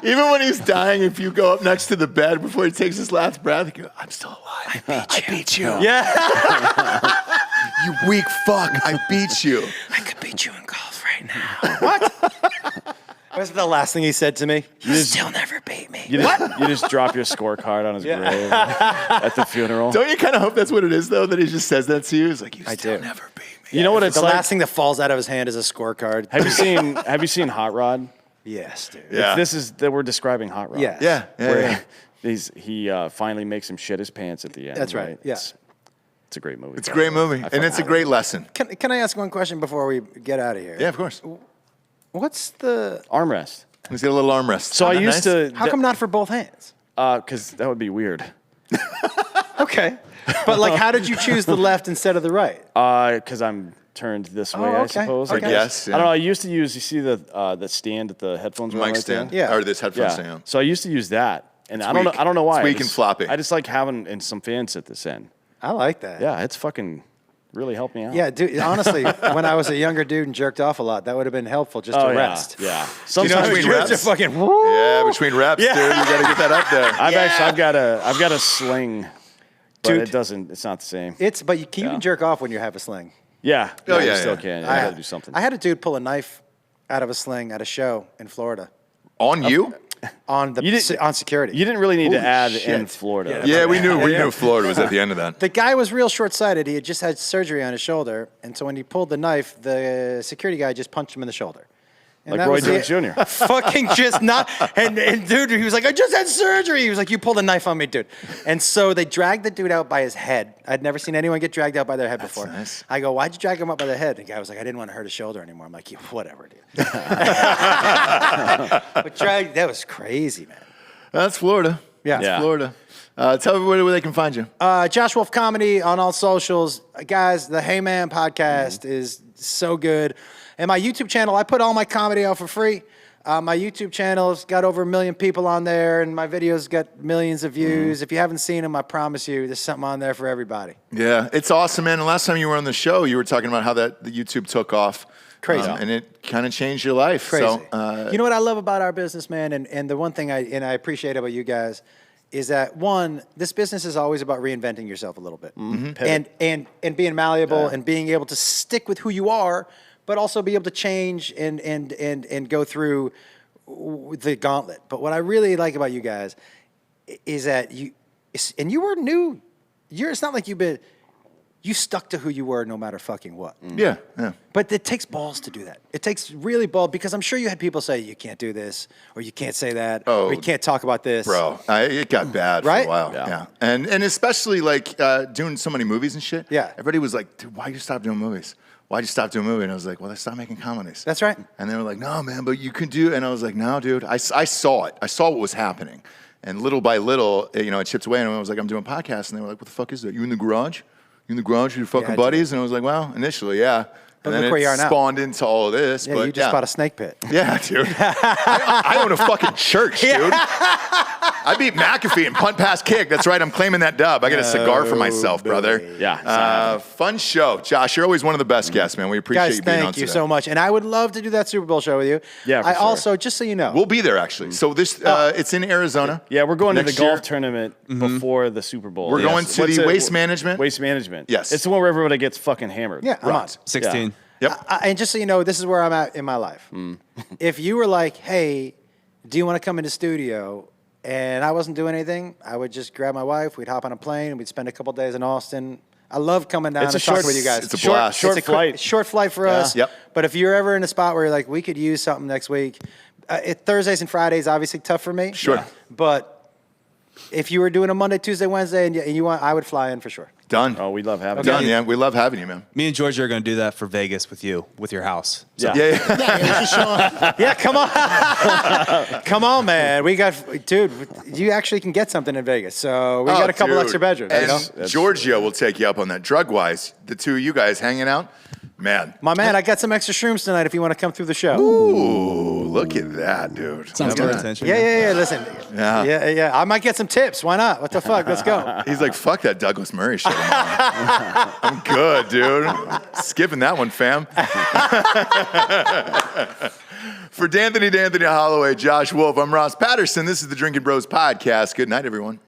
Even when he's dying, if you go up next to the bed before he takes his last breath, you go, I'm still alive. I beat you. Yeah. You weak fuck. I beat you. I could beat you in golf right now. What? What's the last thing he said to me? You still never beat me. You just drop your scorecard on his grave at the funeral. Don't you kind of hope that's what it is, though, that he just says that to you? He's like, you still never beat me. You know what it's The like? last thing that falls out of his hand is a scorecard. Have you seen Hot Rod? Yes, dude. Yeah. This is that we're describing Hot Rod. Yes. Yeah. Where he finally makes him shit his pants at the end. That's right. Yeah. It's a great movie. It's a great movie, and it's a great lesson. Can I ask one question before we get out of here? Yeah, of course. What's the Armrest. He's got a little armrest. So I used to. How come not for both hands? Because that would be weird. Okay. But like, how did you choose the left instead of the right? Because I'm turned this way, I suppose. Okay. I Yes, guess. yeah. I don't know. I used to use. You see the stand that the headphones are on Mic right stand. there? Yeah. Or this headphone stand. So I used to use that, and I weak. don't know why. It's weak I and just- floppy. I just like having some fans at this end. I like that. Yeah, it's fucking really helped me out. Yeah, dude. Honestly, when I was a younger dude and jerked off a lot, that would have been helpful just to rest. Yeah. Sometimes Between between reps, reps. you're fucking. Yeah, between reps, dude. You got to get that up there. I've got a sling, but Dude. it's not the same. But you can jerk off when you have a sling. Yeah. Oh, you yeah, still yeah. can. You gotta do something. I had a dude pull a knife out of a sling at a show in Florida On you? on security. You didn't really need to add in shit. Florida. Yeah, we knew Florida was at the end of that. The guy was real short-sighted. He had just had surgery on his shoulder, and so when he pulled the knife, the security guy just punched him in the shoulder. And Like that Roy was Jones it. Jr. Fucking just not. And dude, he was like, I just had surgery. He was like, you pulled a knife on me, dude. And so they dragged the dude out by his head. I'd never seen anyone get dragged out by their head before. nice. I go, why'd you drag him out by the head? The guy was like, I didn't want to hurt his shoulder anymore. I'm like, yeah, whatever, dude. But that was crazy, man. That's Florida. Yeah. That's Yeah. Florida. Tell everybody where they can find you. Josh Wolf Comedy on all socials. Guys, the Hey Man podcast is so good. And my YouTube channel, I put all my comedy out for free. My YouTube channel's got over 1 million people on there, and my videos got millions of views. If you haven't seen them, I promise you, there's something on there for everybody. Yeah, it's awesome, man. And last time you were on the show, you were talking about how the YouTube took off. Crazy. And it kind of changed your life. Crazy. So, You know what I love about our business, man, and the one thing I appreciate about you guys is that, one, this business is always about reinventing yourself a little bit. And being malleable and being able to stick with who you are, but also be able to change and go through the gauntlet. But what I really like about you guys is that you were new. It's not like you stuck to who you were no matter fucking what. yeah. But it takes balls to do that. It takes really balls, because I'm sure you had people say, you can't do this, or you can't say that, or you can't talk about this. Bro, it got bad for Right? a while. Yeah. And especially like doing so many movies and shit. Yeah. Everybody was like, dude, why'd you stop doing movies? Why'd you stop doing movies? And I was like, well, I stopped making comedies. That's right. And they were like, no, man, but you can do. And I was like, no, dude. I saw it. I saw what was happening. And little by little, it chipped away. And I was like, I'm doing podcasts. And they were like, what the fuck is that? You in the garage? You in the garage with your fucking buddies? And I was like, well, initially, yeah. But and look then where you it are now. spawned into all of this. Yeah, but you just bought a snake pit. Yeah, dude. I own a fucking church, dude. I beat McAfee and punt, pass, kick. That's right. I'm claiming that dub. I got a cigar for myself, brother. Yeah. Fun show. Josh, you're always one of the best guests, man. We appreciate Guys, you being on thank you today. so much. And I would love to do that Super Bowl show with you. Yeah, for I sure. also, just so you know. We'll be there, actually. So this, it's in Arizona. Yeah, we're going to the Next golf year. tournament before the Super Bowl. We're going to What's the it? Waste Management. Waste Management. Yes. It's the one where everybody gets fucking hammered. Yeah, I'm on. 16. Yep. And just so you know, this is where I'm at in my life. If you were like, hey, do you want to come into studio? And I wasn't doing anything, I would just grab my wife, we'd hop on a plane, and we'd spend a couple days in Austin. I love coming down It's a and talking short- with you guys. it's a blast. Short It's a flight. short flight for us. Yep. But if you're ever in a spot where you're like, we could use something next week, Thursdays and Fridays obviously tough for me. Sure. But if you were doing a Monday, Tuesday, Wednesday, and you want, I would fly in for sure. Done. Oh, we love having Done, you. yeah. We love having you, man. Me and Georgia are going to do that for Vegas with you, with your house. Yeah. Yeah. Yeah, come on. Come on, man. We got, dude, you actually can get something in Vegas. So we got a couple dude. extra bedrooms. And You know? Giorgio will take you up on that. Drug-wise, the two of you guys hanging out, man. My man, I got some extra shrooms tonight if you want to come through the show. Ooh, look at that, dude. Sounds Got my good. attention. Yeah. Listen. Yeah. Yeah. I might get some tips. Why not? What the fuck? Let's go. He's like, fuck that Douglas Murray shit. I'm good, dude. Skipping that one, fam. For D'Anthony Holloway, Josh Wolf, I'm Ross Patterson. This is the Drinkin' Bros podcast. Good night, everyone.